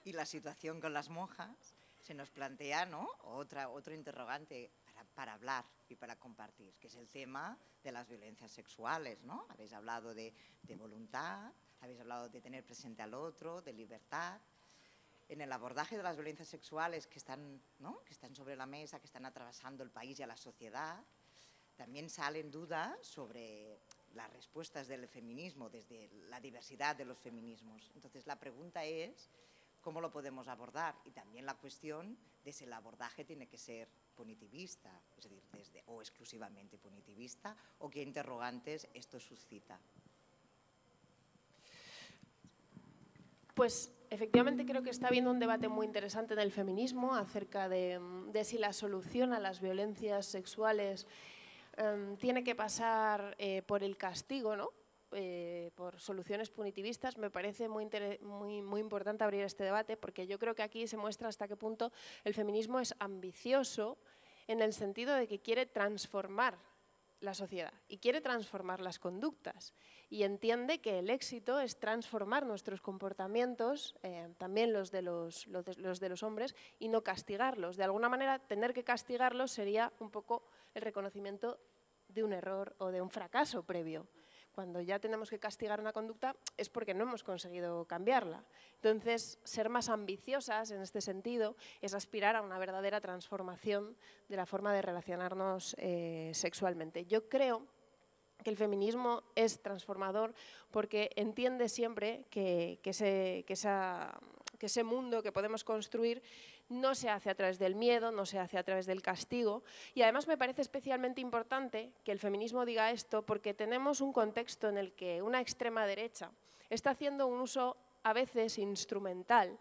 Y la situación con las monjas, se nos plantea, ¿no?, otro interrogante para hablar y para compartir, que es el tema de las violencias sexuales, ¿no? Habéis hablado de voluntad, habéis hablado de tener presente al otro, de libertad. En el abordaje de las violencias sexuales que están, ¿no?, que están sobre la mesa, que están atravesando el país y a la sociedad, también salen dudas sobre las respuestas del feminismo, desde la diversidad de los feminismos. Entonces, la pregunta es cómo lo podemos abordar, y también la cuestión de si el abordaje tiene que ser punitivista, es decir, o exclusivamente punitivista, o qué interrogantes esto suscita. Pues efectivamente creo que está habiendo un debate muy interesante en el feminismo acerca de si la solución a las violencias sexuales tiene que pasar por el castigo, ¿no? Por soluciones punitivistas. Me parece muy importante abrir este debate, porque yo creo que aquí se muestra hasta qué punto el feminismo es ambicioso en el sentido de que quiere transformar la sociedad y quiere transformar las conductas, y entiende que el éxito es transformar nuestros comportamientos, también los de los hombres, y no castigarlos. De alguna manera, tener que castigarlos sería un poco el reconocimiento de un error o de un fracaso previo. Cuando ya tenemos que castigar una conducta es porque no hemos conseguido cambiarla. Entonces, ser más ambiciosas en este sentido es aspirar a una verdadera transformación de la forma de relacionarnos sexualmente. Yo creo que el feminismo es transformador porque entiende siempre que ese mundo que podemos construir no se hace a través del miedo, no se hace a través del castigo. Y además me parece especialmente importante que el feminismo diga esto, porque tenemos un contexto en el que una extrema derecha está haciendo un uso a veces instrumental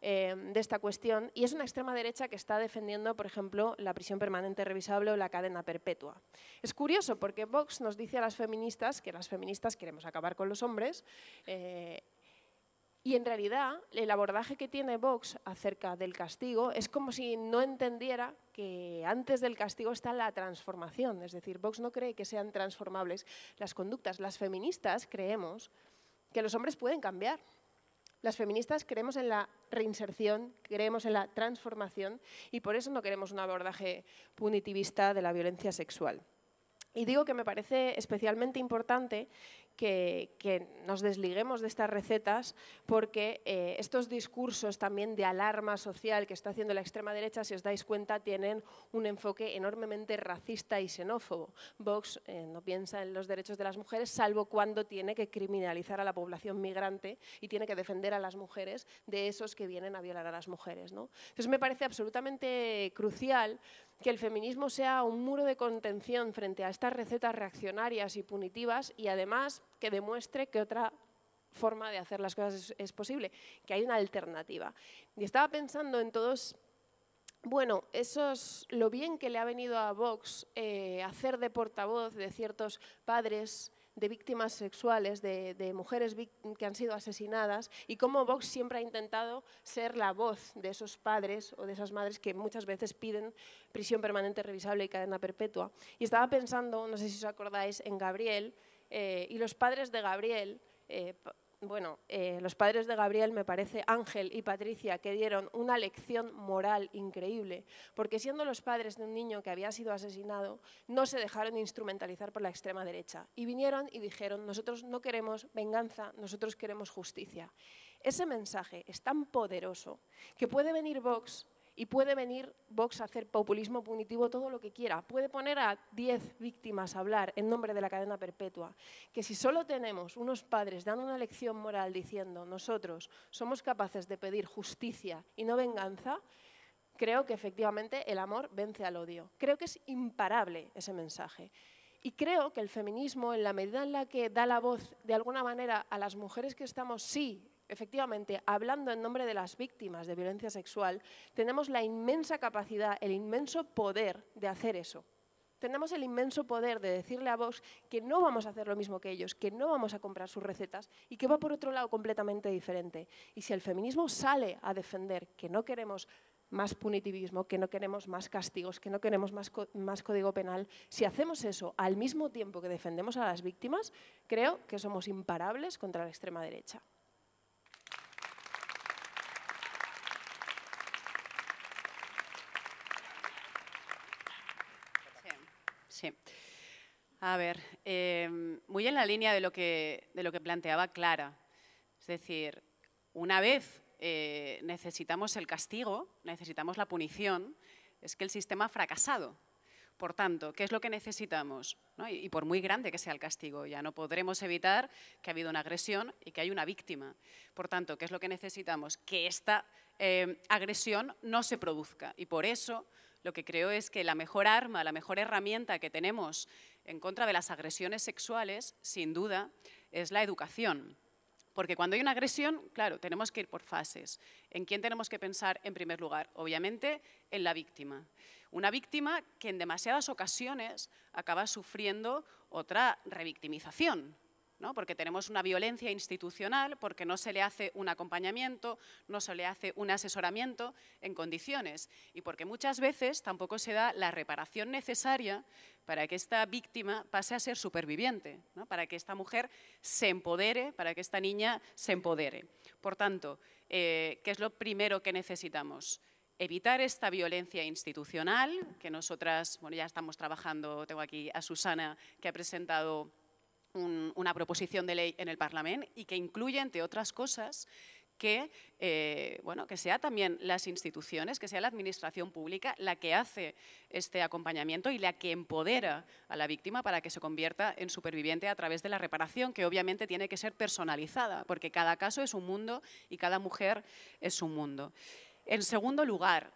de esta cuestión, y es una extrema derecha que está defendiendo, por ejemplo, la prisión permanente revisable o la cadena perpetua. Es curioso porque Vox nos dice a las feministas que las feministas queremos acabar con los hombres, y en realidad el abordaje que tiene Vox acerca del castigo es como si no entendiera que antes del castigo está la transformación. Es decir, Vox no cree que sean transformables las conductas. Las feministas creemos que los hombres pueden cambiar. Las feministas creemos en la reinserción, creemos en la transformación, y por eso no queremos un abordaje punitivista de la violencia sexual. Y digo que me parece especialmente importante que nos desliguemos de estas recetas porque estos discursos también de alarma social que está haciendo la extrema derecha, si os dais cuenta, tienen un enfoque enormemente racista y xenófobo. Vox no piensa en los derechos de las mujeres salvo cuando tiene que criminalizar a la población migrante y tiene que defender a las mujeres de esos que vienen a violar a las mujeres, ¿no? Entonces me parece absolutamente crucial que el feminismo sea un muro de contención frente a estas recetas reaccionarias y punitivas y además que demuestre que otra forma de hacer las cosas es posible, que hay una alternativa. Y estaba pensando en todos, bueno, lo bien que le ha venido a Vox hacer de portavoz de ciertos padres de víctimas sexuales, de mujeres que han sido asesinadas y cómo Vox siempre ha intentado ser la voz de esos padres o de esas madres que muchas veces piden prisión permanente revisable y cadena perpetua. Y estaba pensando, no sé si os acordáis, en Gabriel y los padres de Gabriel. Los padres de Gabriel, me parece, Ángel y Patricia, que dieron una lección moral increíble, porque siendo los padres de un niño que había sido asesinado, no se dejaron instrumentalizar por la extrema derecha y vinieron y dijeron, nosotros no queremos venganza, nosotros queremos justicia. Ese mensaje es tan poderoso que puede venir Vox y puede venir Vox a hacer populismo punitivo todo lo que quiera. Puede poner a 10 víctimas a hablar en nombre de la cadena perpetua. Que si solo tenemos unos padres dando una lección moral diciendo nosotros somos capaces de pedir justicia y no venganza, creo que efectivamente el amor vence al odio. Creo que es imparable ese mensaje. Y creo que el feminismo, en la medida en la que da la voz de alguna manera a las mujeres que estamos, sí, efectivamente, hablando en nombre de las víctimas de violencia sexual, tenemos la inmensa capacidad, el inmenso poder de hacer eso. Tenemos el inmenso poder de decirle a Vox que no vamos a hacer lo mismo que ellos, que no vamos a comprar sus recetas y que va por otro lado completamente diferente. Y si el feminismo sale a defender que no queremos más punitivismo, que no queremos más castigos, que no queremos más código penal, si hacemos eso al mismo tiempo que defendemos a las víctimas, creo que somos imparables contra la extrema derecha. Sí. A ver, muy en la línea de lo que planteaba Clara. Es decir, una vez necesitamos el castigo, necesitamos la punición, es que el sistema ha fracasado. Por tanto, ¿qué es lo que necesitamos? ¿No? Y por muy grande que sea el castigo, ya no podremos evitar que ha habido una agresión y que hay una víctima. Por tanto, ¿qué es lo que necesitamos? Que esta agresión no se produzca. Y por eso lo que creo es que la mejor arma, la mejor herramienta que tenemos en contra de las agresiones sexuales, sin duda, es la educación. Porque cuando hay una agresión, claro, tenemos que ir por fases. ¿En quién tenemos que pensar en primer lugar? Obviamente, en la víctima. Una víctima que en demasiadas ocasiones acaba sufriendo otra revictimización, ¿no? Porque tenemos una violencia institucional, porque no se le hace un acompañamiento, no se le hace un asesoramiento en condiciones y porque muchas veces tampoco se da la reparación necesaria para que esta víctima pase a ser superviviente, ¿no? Para que esta mujer se empodere, para que esta niña se empodere. Por tanto, ¿qué es lo primero que necesitamos? Evitar esta violencia institucional, que nosotras, bueno, ya estamos trabajando, tengo aquí a Susana, que ha presentado una proposición de ley en el Parlamento y que incluye, entre otras cosas, que sea también las instituciones, que sea la administración pública la que hace este acompañamiento y la que empodera a la víctima para que se convierta en superviviente a través de la reparación, que obviamente tiene que ser personalizada, porque cada caso es un mundo y cada mujer es un mundo. En segundo lugar,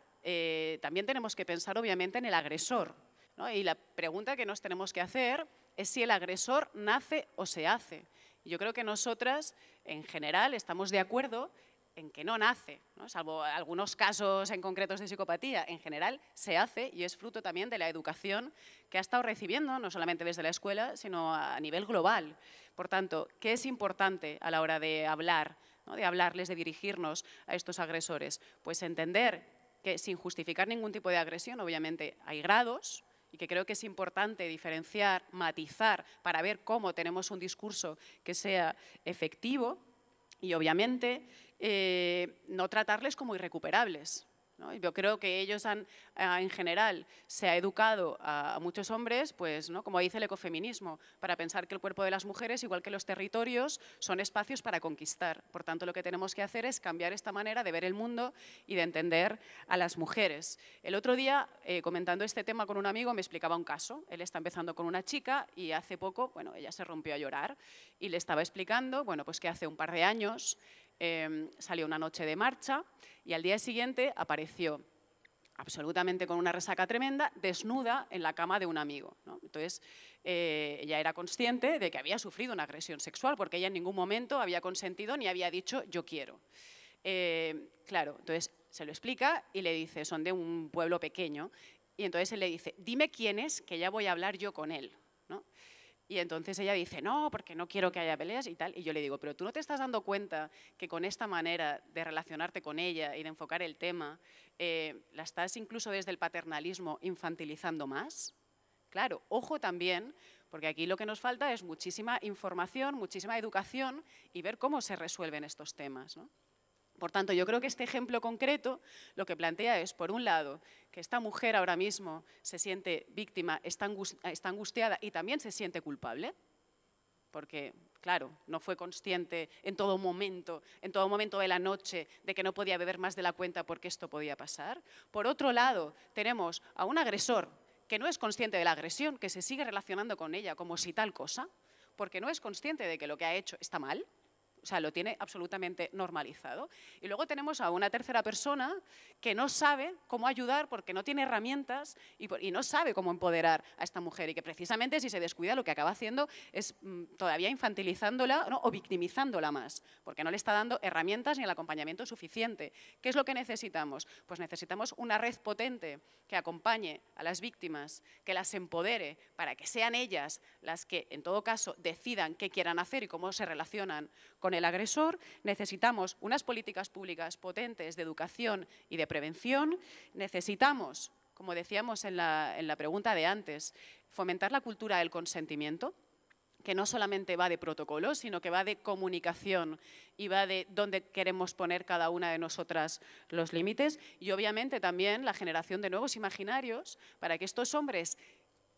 también tenemos que pensar obviamente en el agresor, ¿no? Y la pregunta que nos tenemos que hacer es si el agresor nace o se hace. Y yo creo que nosotras, en general, estamos de acuerdo en que no nace, ¿no? Salvo algunos casos en concretos de psicopatía. En general, se hace y es fruto también de la educación que ha estado recibiendo, no solamente desde la escuela, sino a nivel global. Por tanto, ¿qué es importante a la hora de hablar, ¿no? De hablarles, de dirigirnos a estos agresores? Pues entender que sin justificar ningún tipo de agresión, obviamente hay grados, y que creo que es importante diferenciar, matizar, para ver cómo tenemos un discurso que sea efectivo y, obviamente, no tratarles como irrecuperables. ¿no? Yo creo que ellos en general, se ha educado a muchos hombres, pues, ¿no?, como dice el ecofeminismo, para pensar que el cuerpo de las mujeres, igual que los territorios, son espacios para conquistar. Por tanto, lo que tenemos que hacer es cambiar esta manera de ver el mundo y de entender a las mujeres. El otro día, comentando este tema con un amigo, me explicaba un caso. Él está empezando con una chica y hace poco, bueno, ella se rompió a llorar y le estaba explicando, bueno, pues que hace un par de años salió una noche de marcha y al día siguiente apareció absolutamente con una resaca tremenda, desnuda en la cama de un amigo, ¿no? Entonces, ella era consciente de que había sufrido una agresión sexual porque ella en ningún momento había consentido ni había dicho yo quiero. Claro, entonces se lo explica y le dice, son de un pueblo pequeño, y entonces él le dice, dime quién es, que ya voy a hablar yo con él, ¿no? Y entonces ella dice, no, porque no quiero que haya peleas y tal. Y yo le digo, pero ¿tú no te estás dando cuenta que con esta manera de relacionarte con ella y de enfocar el tema, la estás incluso desde el paternalismo infantilizando más? Claro, ojo también, porque aquí lo que nos falta es muchísima información, muchísima educación y ver cómo se resuelven estos temas, ¿no? Por tanto, yo creo que este ejemplo concreto lo que plantea es, por un lado, que esta mujer ahora mismo se siente víctima, está angustiada y también se siente culpable, porque, claro, no fue consciente en todo momento de la noche de que no podía beber más de la cuenta porque esto podía pasar. Por otro lado, tenemos a un agresor que no es consciente de la agresión, que se sigue relacionando con ella como si tal cosa, porque no es consciente de que lo que ha hecho está mal. O sea, lo tiene absolutamente normalizado. Y luego tenemos a una tercera persona que no sabe cómo ayudar porque no tiene herramientas y no sabe cómo empoderar a esta mujer y que precisamente si se descuida lo que acaba haciendo es todavía infantilizándola, ¿no?, o victimizándola más, porque no le está dando herramientas ni el acompañamiento suficiente. ¿Qué es lo que necesitamos? Pues necesitamos una red potente que acompañe a las víctimas, que las empodere para que sean ellas las que, en todo caso, decidan qué quieran hacer y cómo se relacionan con el agresor. Necesitamos unas políticas públicas potentes de educación y de prevención. Necesitamos, como decíamos en la pregunta de antes, fomentar la cultura del consentimiento, que no solamente va de protocolos, sino que va de comunicación y va de dónde queremos poner cada una de nosotras los límites. Y obviamente también la generación de nuevos imaginarios para que estos hombres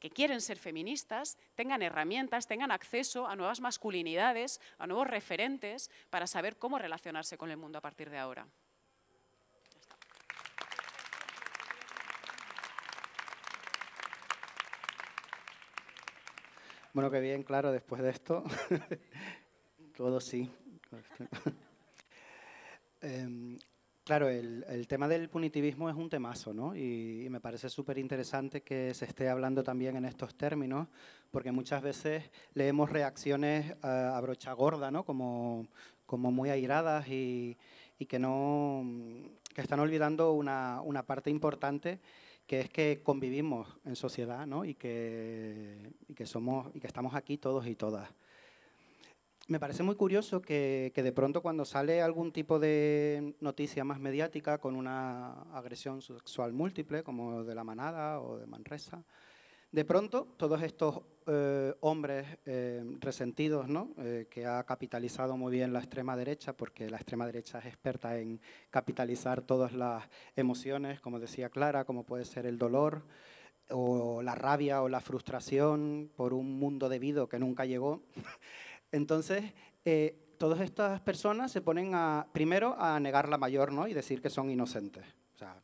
que quieren ser feministas tengan herramientas, tengan acceso a nuevas masculinidades, a nuevos referentes para saber cómo relacionarse con el mundo a partir de ahora. Bueno, qué bien, claro, después de esto, todo sí. Claro, el tema del punitivismo es un temazo, ¿no? Y me parece súper interesante que se esté hablando también en estos términos, porque muchas veces leemos reacciones a brocha gorda, ¿no? Como muy airadas y que están olvidando una parte importante, que es que convivimos en sociedad, ¿no? y que estamos aquí todos y todas. Me parece muy curioso que de pronto cuando sale algún tipo de noticia más mediática con una agresión sexual múltiple, como de La Manada o de Manresa, de pronto todos estos hombres resentidos, ¿no? Que ha capitalizado muy bien la extrema derecha, porque la extrema derecha es experta en capitalizar todas las emociones, como decía Clara, como puede ser el dolor, o la rabia o la frustración por un mundo debido que nunca llegó. Entonces, todas estas personas se ponen primero a negar la mayor, ¿no? Y decir que son inocentes. O sea,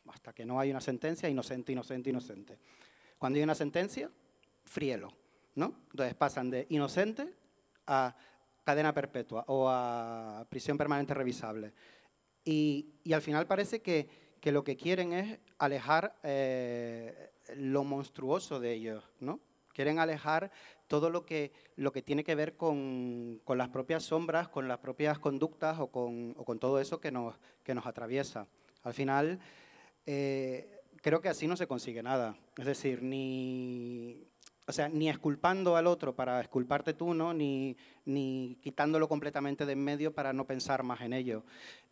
hasta que no hay una sentencia, inocente, inocente, inocente. Cuando hay una sentencia, fríelo, ¿no? Entonces pasan de inocente a cadena perpetua o a prisión permanente revisable. Y al final parece que lo que quieren es alejar lo monstruoso de ellos, ¿no? Quieren alejar todo lo que tiene que ver con las propias sombras, con las propias conductas o con todo eso que nos atraviesa. Al final, creo que así no se consigue nada. Es decir, ni o sea, ni exculpando al otro para exculparte tú, ¿no? Ni quitándolo completamente de en medio para no pensar más en ello.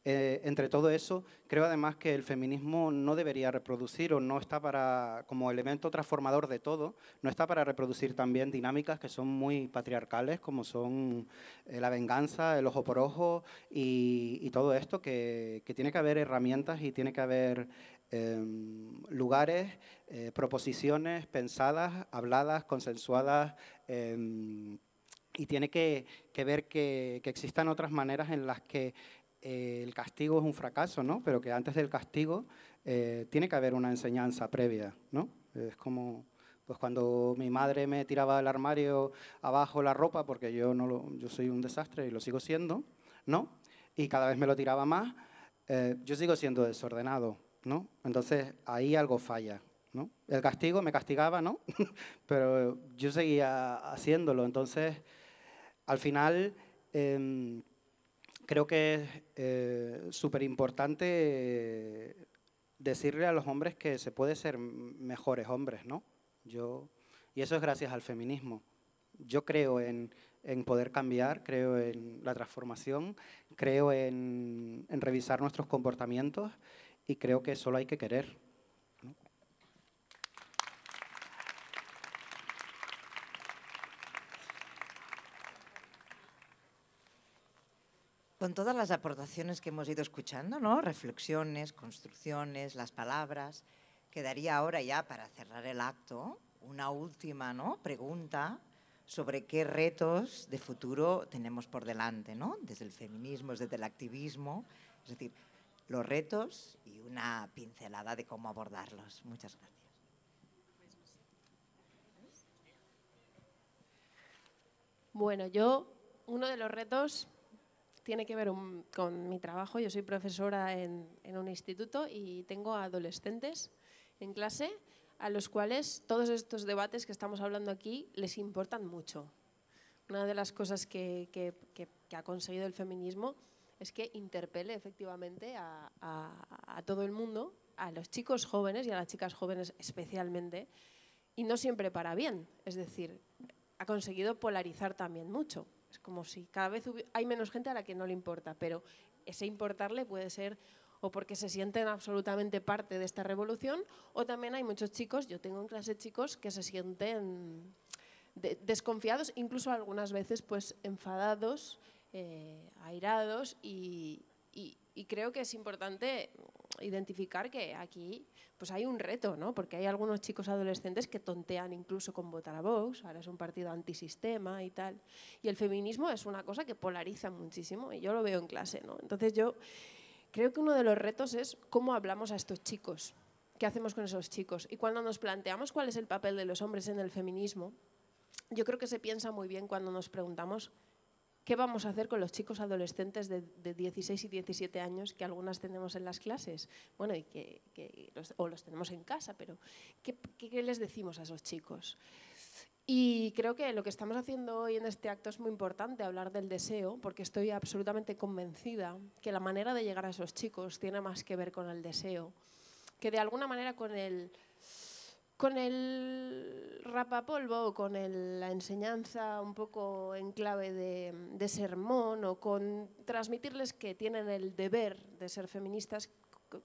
Entre todo eso, creo además que el feminismo no debería reproducir o no está para, como elemento transformador de todo, no está para reproducir también dinámicas que son muy patriarcales, como son la venganza, el ojo por ojo y todo esto, que tiene que haber herramientas y tiene que haber lugares, proposiciones pensadas, habladas, consensuadas, y tiene que ver que existan otras maneras en las que el castigo es un fracaso, ¿no? Pero que antes del castigo tiene que haber una enseñanza previa, ¿no? Es como pues cuando mi madre me tiraba del armario abajo la ropa, porque yo soy un desastre y lo sigo siendo, ¿no? Y cada vez me lo tiraba más, yo sigo siendo desordenado, ¿no? Entonces ahí algo falla, ¿no? El castigo me castigaba, ¿no? Pero yo seguía haciéndolo. Entonces, al final, creo que es súper importante decirle a los hombres que se puede ser mejores hombres, ¿no? Y eso es gracias al feminismo. Yo creo en poder cambiar, creo en la transformación, creo en revisar nuestros comportamientos y creo que solo hay que querer, ¿no? Con todas las aportaciones que hemos ido escuchando, ¿no? Reflexiones, construcciones, las palabras, quedaría ahora ya para cerrar el acto una última, ¿no?, pregunta sobre qué retos de futuro tenemos por delante, ¿no? Desde el feminismo, desde el activismo, es decir, los retos y una pincelada de cómo abordarlos. Muchas gracias. Bueno, uno de los retos tiene que ver con mi trabajo. Yo soy profesora en un instituto y tengo adolescentes en clase a los cuales todos estos debates que estamos hablando aquí les importan mucho. Una de las cosas que ha conseguido el feminismo es que interpele efectivamente a todo el mundo, a los chicos jóvenes y a las chicas jóvenes especialmente, y no siempre para bien. Es decir, ha conseguido polarizar también mucho. Es como si cada vez hay menos gente a la que no le importa, pero ese importarle puede ser o porque se sienten absolutamente parte de esta revolución, o también hay muchos chicos, yo tengo en clase chicos que se sienten desconfiados, incluso algunas veces pues enfadados, airados, y creo que es importante identificar que aquí pues hay un reto, ¿no? Porque hay algunos chicos adolescentes que tontean incluso con votar a Vox, ahora es un partido antisistema y tal, y el feminismo es una cosa que polariza muchísimo y yo lo veo en clase, ¿no? Entonces yo creo que uno de los retos es cómo hablamos a estos chicos, qué hacemos con esos chicos, y cuando nos planteamos cuál es el papel de los hombres en el feminismo, yo creo que se piensa muy bien cuando nos preguntamos qué vamos a hacer con los chicos adolescentes de 16 y 17 años que algunas tenemos en las clases, bueno, y o los tenemos en casa, pero ¿qué les decimos a esos chicos? Y creo que lo que estamos haciendo hoy en este acto es muy importante, hablar del deseo, porque estoy absolutamente convencida que la manera de llegar a esos chicos tiene más que ver con el deseo, que de alguna manera con el rapapolvo o con la enseñanza un poco en clave de sermón o con transmitirles que tienen el deber de ser feministas.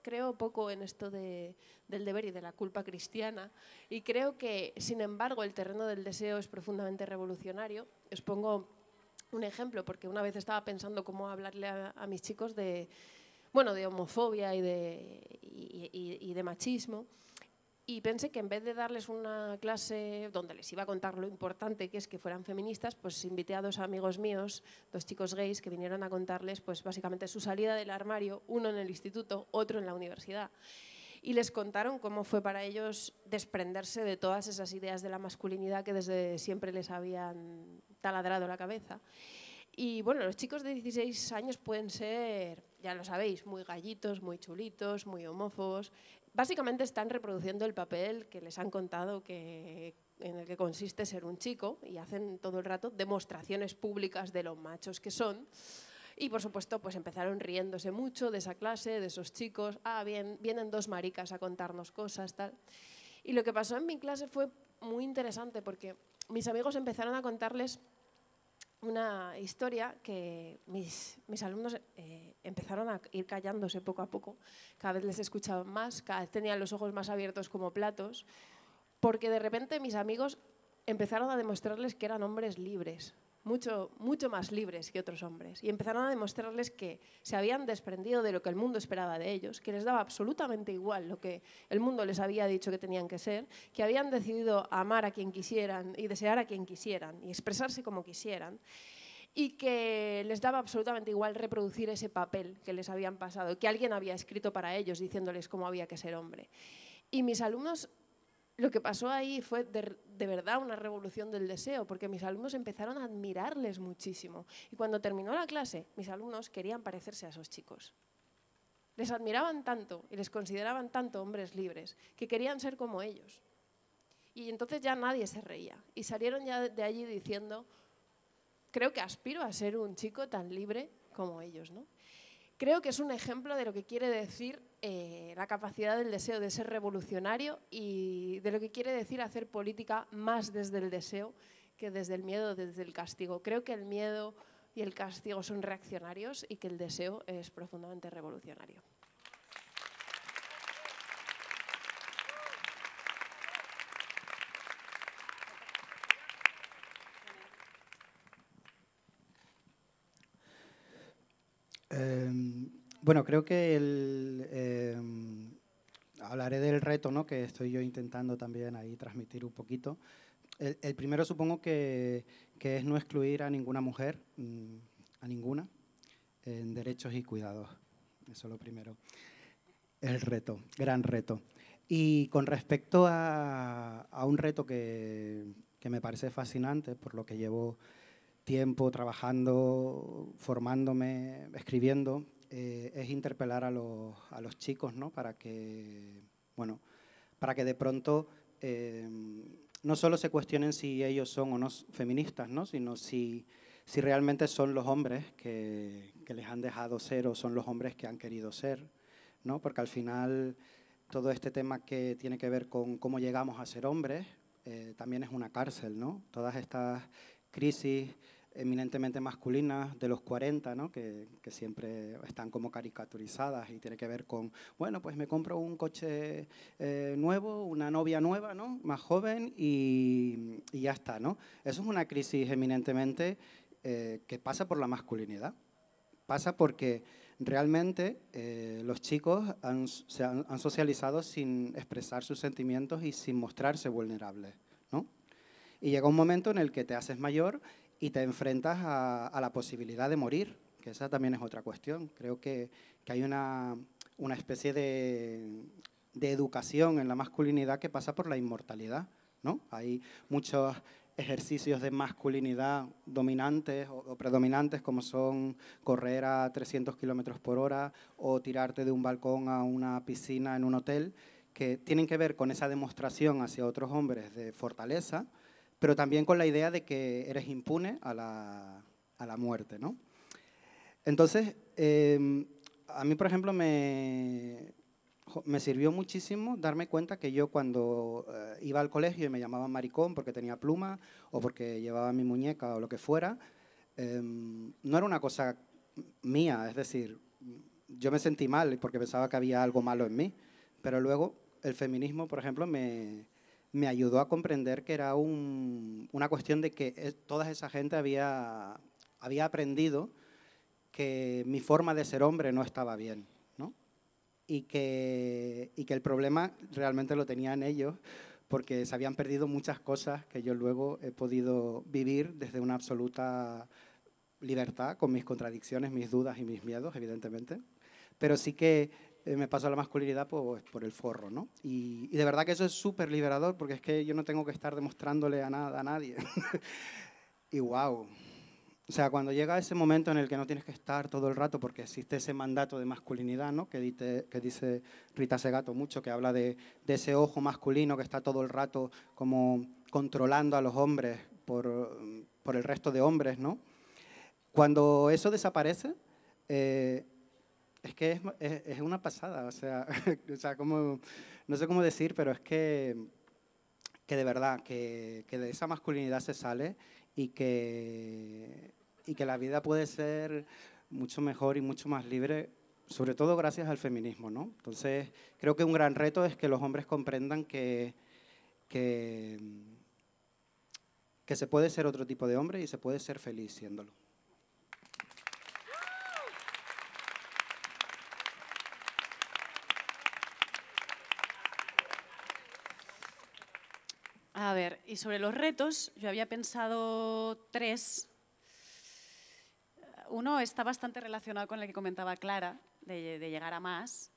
Creo poco en esto del deber y de la culpa cristiana, y creo que, sin embargo, el terreno del deseo es profundamente revolucionario. Os pongo un ejemplo, porque una vez estaba pensando cómo hablarle a mis chicos de homofobia y de machismo, y pensé que en vez de darles una clase donde les iba a contar lo importante que es que fueran feministas, pues invité a dos amigos míos, dos chicos gays, que vinieron a contarles pues básicamente su salida del armario, uno en el instituto, otro en la universidad. Y les contaron cómo fue para ellos desprenderse de todas esas ideas de la masculinidad que desde siempre les habían taladrado la cabeza. Y bueno, los chicos de 16 años pueden ser, ya lo sabéis, muy gallitos, muy chulitos, muy homófobos. Básicamente están reproduciendo el papel que les han contado en el que consiste ser un chico, y hacen todo el rato demostraciones públicas de lo machos que son. Y por supuesto pues empezaron riéndose mucho de esa clase, de esos chicos. Vienen dos maricas a contarnos cosas, tal. Y lo que pasó en mi clase fue muy interesante porque mis amigos empezaron a contarles una historia que mis alumnos empezaron a ir callándose poco a poco. Cada vez les escuchaban más, cada vez tenían los ojos más abiertos como platos, porque de repente mis amigos empezaron a demostrarles que eran hombres libres, mucho más libres que otros hombres, y empezaron a demostrarles que se habían desprendido de lo que el mundo esperaba de ellos, que les daba absolutamente igual lo que el mundo les había dicho que tenían que ser, que habían decidido amar a quien quisieran y desear a quien quisieran y expresarse como quisieran, y que les daba absolutamente igual reproducir ese papel que les habían pasado, que alguien había escrito para ellos diciéndoles cómo había que ser hombre. Y mis alumnos, lo que pasó ahí fue de verdad una revolución del deseo, porque mis alumnos empezaron a admirarles muchísimo. Y cuando terminó la clase, mis alumnos querían parecerse a esos chicos. Les admiraban tanto y les consideraban tanto hombres libres que querían ser como ellos. Y entonces ya nadie se reía. Y salieron ya de allí diciendo, creo que aspiro a ser un chico tan libre como ellos, ¿no? Creo que es un ejemplo de lo que quiere decir la capacidad del deseo de ser revolucionario y de lo que quiere decir hacer política más desde el deseo que desde el miedo o desde el castigo. Creo que el miedo y el castigo son reaccionarios y que el deseo es profundamente revolucionario. Bueno, creo que hablaré del reto, ¿no?, que estoy yo intentando también ahí transmitir un poquito. El primero supongo que es no excluir a ninguna mujer, a ninguna, en derechos y cuidados. Eso es lo primero. El reto, gran reto. Y con respecto a un reto que me parece fascinante, por lo que llevo tiempo trabajando, formándome, escribiendo, es interpelar a los chicos, ¿no?, para que de pronto no solo se cuestionen si ellos son o no feministas, ¿no?, sino si realmente son los hombres que les han dejado ser o son los hombres que han querido ser, ¿no? Porque al final todo este tema que tiene que ver con cómo llegamos a ser hombres también es una cárcel, ¿no? Todas estas crisis eminentemente masculinas de los 40, ¿no?, que siempre están como caricaturizadas y tiene que ver con, bueno, pues me compro un coche nuevo, una novia nueva, ¿no?, más joven y ya está, ¿no? Eso es una crisis eminentemente que pasa por la masculinidad. Pasa porque realmente los chicos se han socializado sin expresar sus sentimientos y sin mostrarse vulnerables, ¿no? Y llega un momento en el que te haces mayor y te enfrentas a la posibilidad de morir, que esa también es otra cuestión. Creo que hay una especie de educación en la masculinidad que pasa por la inmortalidad, ¿no? Hay muchos ejercicios de masculinidad dominantes o predominantes, como son correr a 300 kilómetros por hora o tirarte de un balcón a una piscina en un hotel, que tienen que ver con esa demostración hacia otros hombres de fortaleza, pero también con la idea de que eres impune a la muerte, ¿no? Entonces, a mí, por ejemplo, me sirvió muchísimo darme cuenta que yo cuando iba al colegio y me llamaban maricón porque tenía pluma o porque llevaba mi muñeca o lo que fuera, no era una cosa mía, es decir, yo me sentí mal porque pensaba que había algo malo en mí, pero luego el feminismo, por ejemplo, me ayudó a comprender que era una cuestión de que toda esa gente había aprendido que mi forma de ser hombre no estaba bien, ¿no? Y que el problema realmente lo tenían ellos porque se habían perdido muchas cosas que yo luego he podido vivir desde una absoluta libertad, con mis contradicciones, mis dudas y mis miedos, evidentemente, pero sí que me paso a la masculinidad pues, por el forro, ¿no? Y de verdad que eso es súper liberador, porque es que yo no tengo que estar demostrándole a nadie. Y wow. O sea, cuando llega ese momento en el que no tienes que estar todo el rato, porque existe ese mandato de masculinidad, ¿no?, que dice Rita Segato mucho, que habla de ese ojo masculino que está todo el rato como controlando a los hombres por el resto de hombres, ¿no? Cuando eso desaparece, es que es una pasada, o sea como, no sé cómo decir, pero es que de verdad, que de esa masculinidad se sale y que la vida puede ser mucho mejor y mucho más libre, sobre todo gracias al feminismo, ¿no? Entonces, creo que un gran reto es que los hombres comprendan que se puede ser otro tipo de hombre y se puede ser feliz siéndolo. A ver, y sobre los retos, yo había pensado 3. Uno está bastante relacionado con el que comentaba Clara, de llegar a más.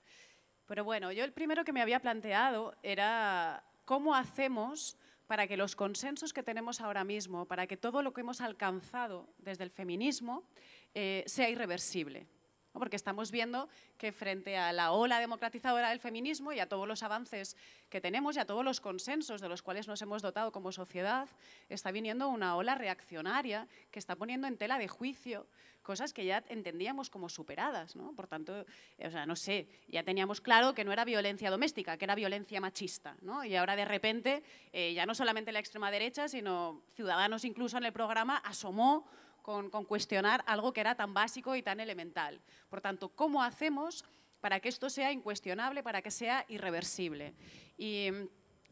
Pero bueno, yo el primero que me había planteado era cómo hacemos para que los consensos que tenemos ahora mismo, para que todo lo que hemos alcanzado desde el feminismo sea irreversible. ¿No? Porque estamos viendo que frente a la ola democratizadora del feminismo y a todos los avances que tenemos y a todos los consensos de los cuales nos hemos dotado como sociedad, está viniendo una ola reaccionaria que está poniendo en tela de juicio cosas que ya entendíamos como superadas, ¿no? Por tanto, o sea, no sé, ya teníamos claro que no era violencia doméstica, que era violencia machista, ¿no? Y ahora de repente, ya no solamente la extrema derecha, sino Ciudadanos incluso en el programa asomó con cuestionar algo que era tan básico y tan elemental. Por tanto, ¿cómo hacemos para que esto sea incuestionable, para que sea irreversible? Y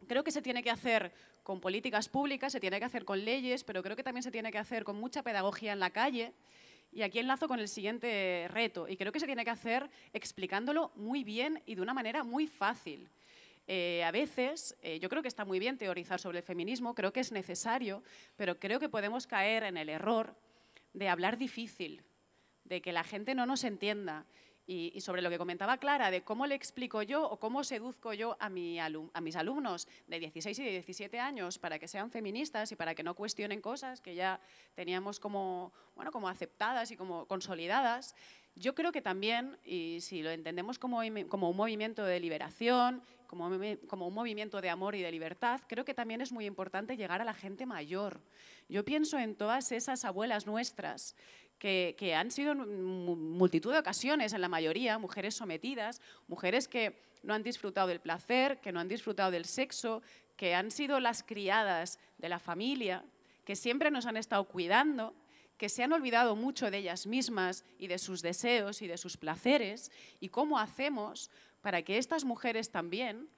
creo que se tiene que hacer con políticas públicas, se tiene que hacer con leyes, pero creo que también se tiene que hacer con mucha pedagogía en la calle. Y aquí enlazo con el siguiente reto, y creo que se tiene que hacer explicándolo muy bien y de una manera muy fácil. A veces, yo creo que está muy bien teorizar sobre el feminismo, creo que es necesario, pero creo que podemos caer en el error de hablar difícil, de que la gente no nos entienda. Y sobre lo que comentaba Clara, de cómo le explico yo o cómo seduzco yo a mis alumnos de 16 y de 17 años para que sean feministas y para que no cuestionen cosas que ya teníamos como, bueno, como aceptadas y como consolidadas, yo creo que también, y si lo entendemos como un movimiento de liberación, como un movimiento de amor y de libertad, creo que también es muy importante llegar a la gente mayor. Yo pienso en todas esas abuelas nuestras que han sido en multitud de ocasiones, en la mayoría, mujeres sometidas, mujeres que no han disfrutado del placer, que no han disfrutado del sexo, que han sido las criadas de la familia, que siempre nos han estado cuidando, que se han olvidado mucho de ellas mismas y de sus deseos y de sus placeres, y cómo hacemos para que estas mujeres también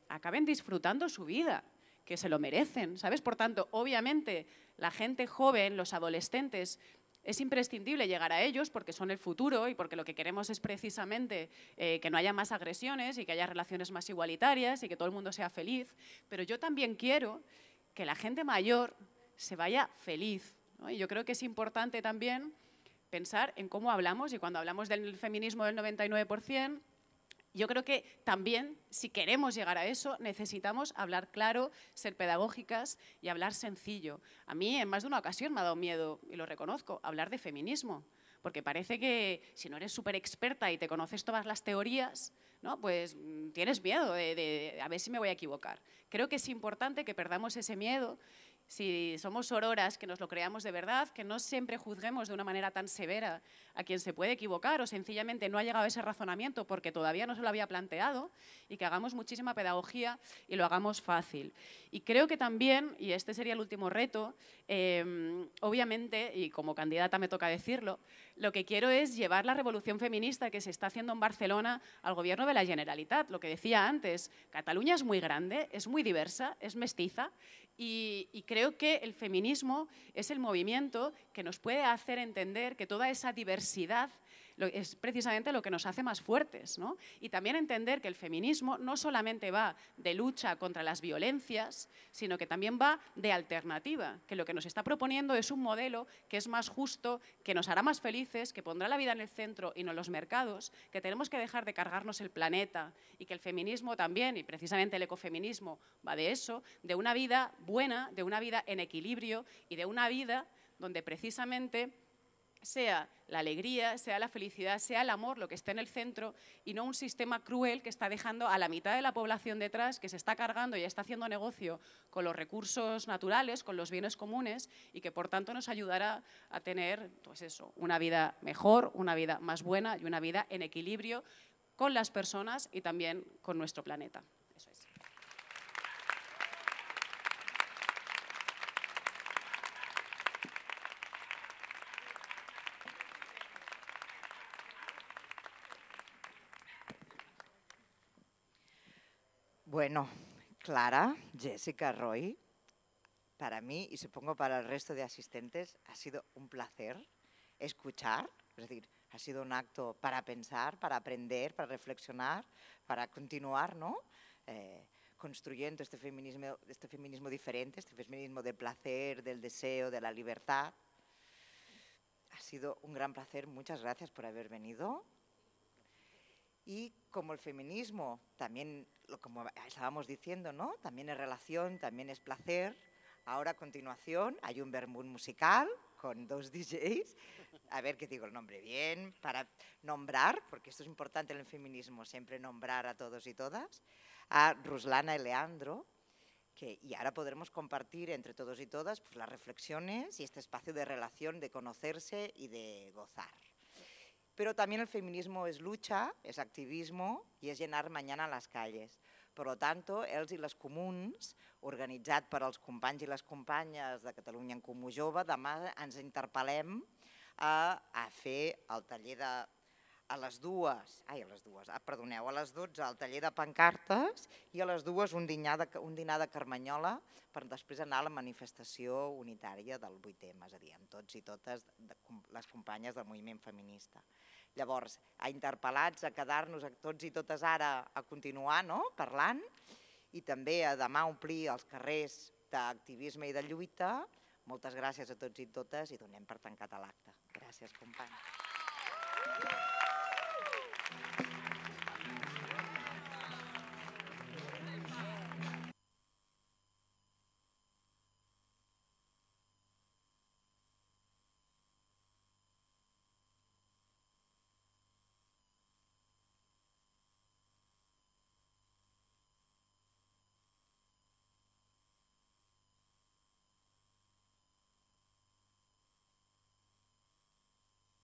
acaben disfrutando su vida, que se lo merecen, ¿sabes? Por tanto, obviamente, la gente joven, los adolescentes, es imprescindible llegar a ellos porque son el futuro y porque lo que queremos es precisamente que no haya más agresiones y que haya relaciones más igualitarias y que todo el mundo sea feliz, pero yo también quiero que la gente mayor se vaya feliz, ¿no? Y yo creo que es importante también pensar en cómo hablamos, y cuando hablamos del feminismo del 99%, yo creo que también, si queremos llegar a eso, necesitamos hablar claro, ser pedagógicas y hablar sencillo. A mí, en más de una ocasión, me ha dado miedo, y lo reconozco, hablar de feminismo, porque parece que si no eres súper experta y te conoces todas las teorías, ¿no? Pues tienes miedo de a ver si me voy a equivocar. Creo que es importante que perdamos ese miedo. Si somos sororas, que nos lo creamos de verdad, que no siempre juzguemos de una manera tan severa a quien se puede equivocar o sencillamente no ha llegado a ese razonamiento porque todavía no se lo había planteado, y que hagamos muchísima pedagogía y lo hagamos fácil. Y creo que también, y este sería el último reto, obviamente, y como candidata me toca decirlo, lo que quiero es llevar la revolución feminista que se está haciendo en Barcelona al gobierno de la Generalitat. Lo que decía antes, Cataluña es muy grande, es muy diversa, es mestiza, y creo que el feminismo es el movimiento que nos puede hacer entender que toda esa diversidad es precisamente lo que nos hace más fuertes, ¿no? Y también entender que el feminismo no solamente va de lucha contra las violencias, sino que también va de alternativa, que lo que nos está proponiendo es un modelo que es más justo, que nos hará más felices, que pondrá la vida en el centro y no en los mercados, que tenemos que dejar de cargarnos el planeta, y que el feminismo también, y precisamente el ecofeminismo, va de eso, de una vida buena, de una vida en equilibrio y de una vida donde precisamente sea la alegría, sea la felicidad, sea el amor lo que esté en el centro, y no un sistema cruel que está dejando a la mitad de la población detrás, que se está cargando y está haciendo negocio con los recursos naturales, con los bienes comunes, y que por tanto nos ayudará a tener, pues eso, una vida mejor, una vida más buena y una vida en equilibrio con las personas y también con nuestro planeta. Eso es. Bueno, Clara, Jessica, Roy, para mí y supongo para el resto de asistentes ha sido un placer escuchar, es decir, ha sido un acto para pensar, para aprender, para reflexionar, para continuar, ¿no? Construyendo este feminismo diferente, este feminismo del placer, del deseo, de la libertad. Ha sido un gran placer, muchas gracias por haber venido. Y como el feminismo también, como estábamos diciendo, ¿no? También es relación, también es placer. Ahora a continuación hay un vermut musical con 2 DJs, a ver que digo el nombre bien, para nombrar, porque esto es importante en el feminismo, siempre nombrar a todos y todas, a Ruslana y Leandro, y ahora podremos compartir entre todos y todas pues, las reflexiones y este espacio de relación, de conocerse y de gozar. Pero también el feminismo es lucha, es activismo i és llenar mañana a les calles. Per tant, els i les comuns, organitzat per als companys i les companyes de Catalunya en Comú Jove, demà ens interpel·lem a fer el taller a les 12, al taller de pancartes i a les 2 un dinar de Carmanyola per després anar a la manifestació unitària del 8M, és a dir, amb tots i totes les companyes del moviment feminista. Llavors, a interpel·lats a quedar-nos tots i totes ara a continuar parlant i també a demà omplir els carrers d'activisme i de lluita. Moltes gràcies a tots i totes i donem per tancat l'acte. Gràcies, companys.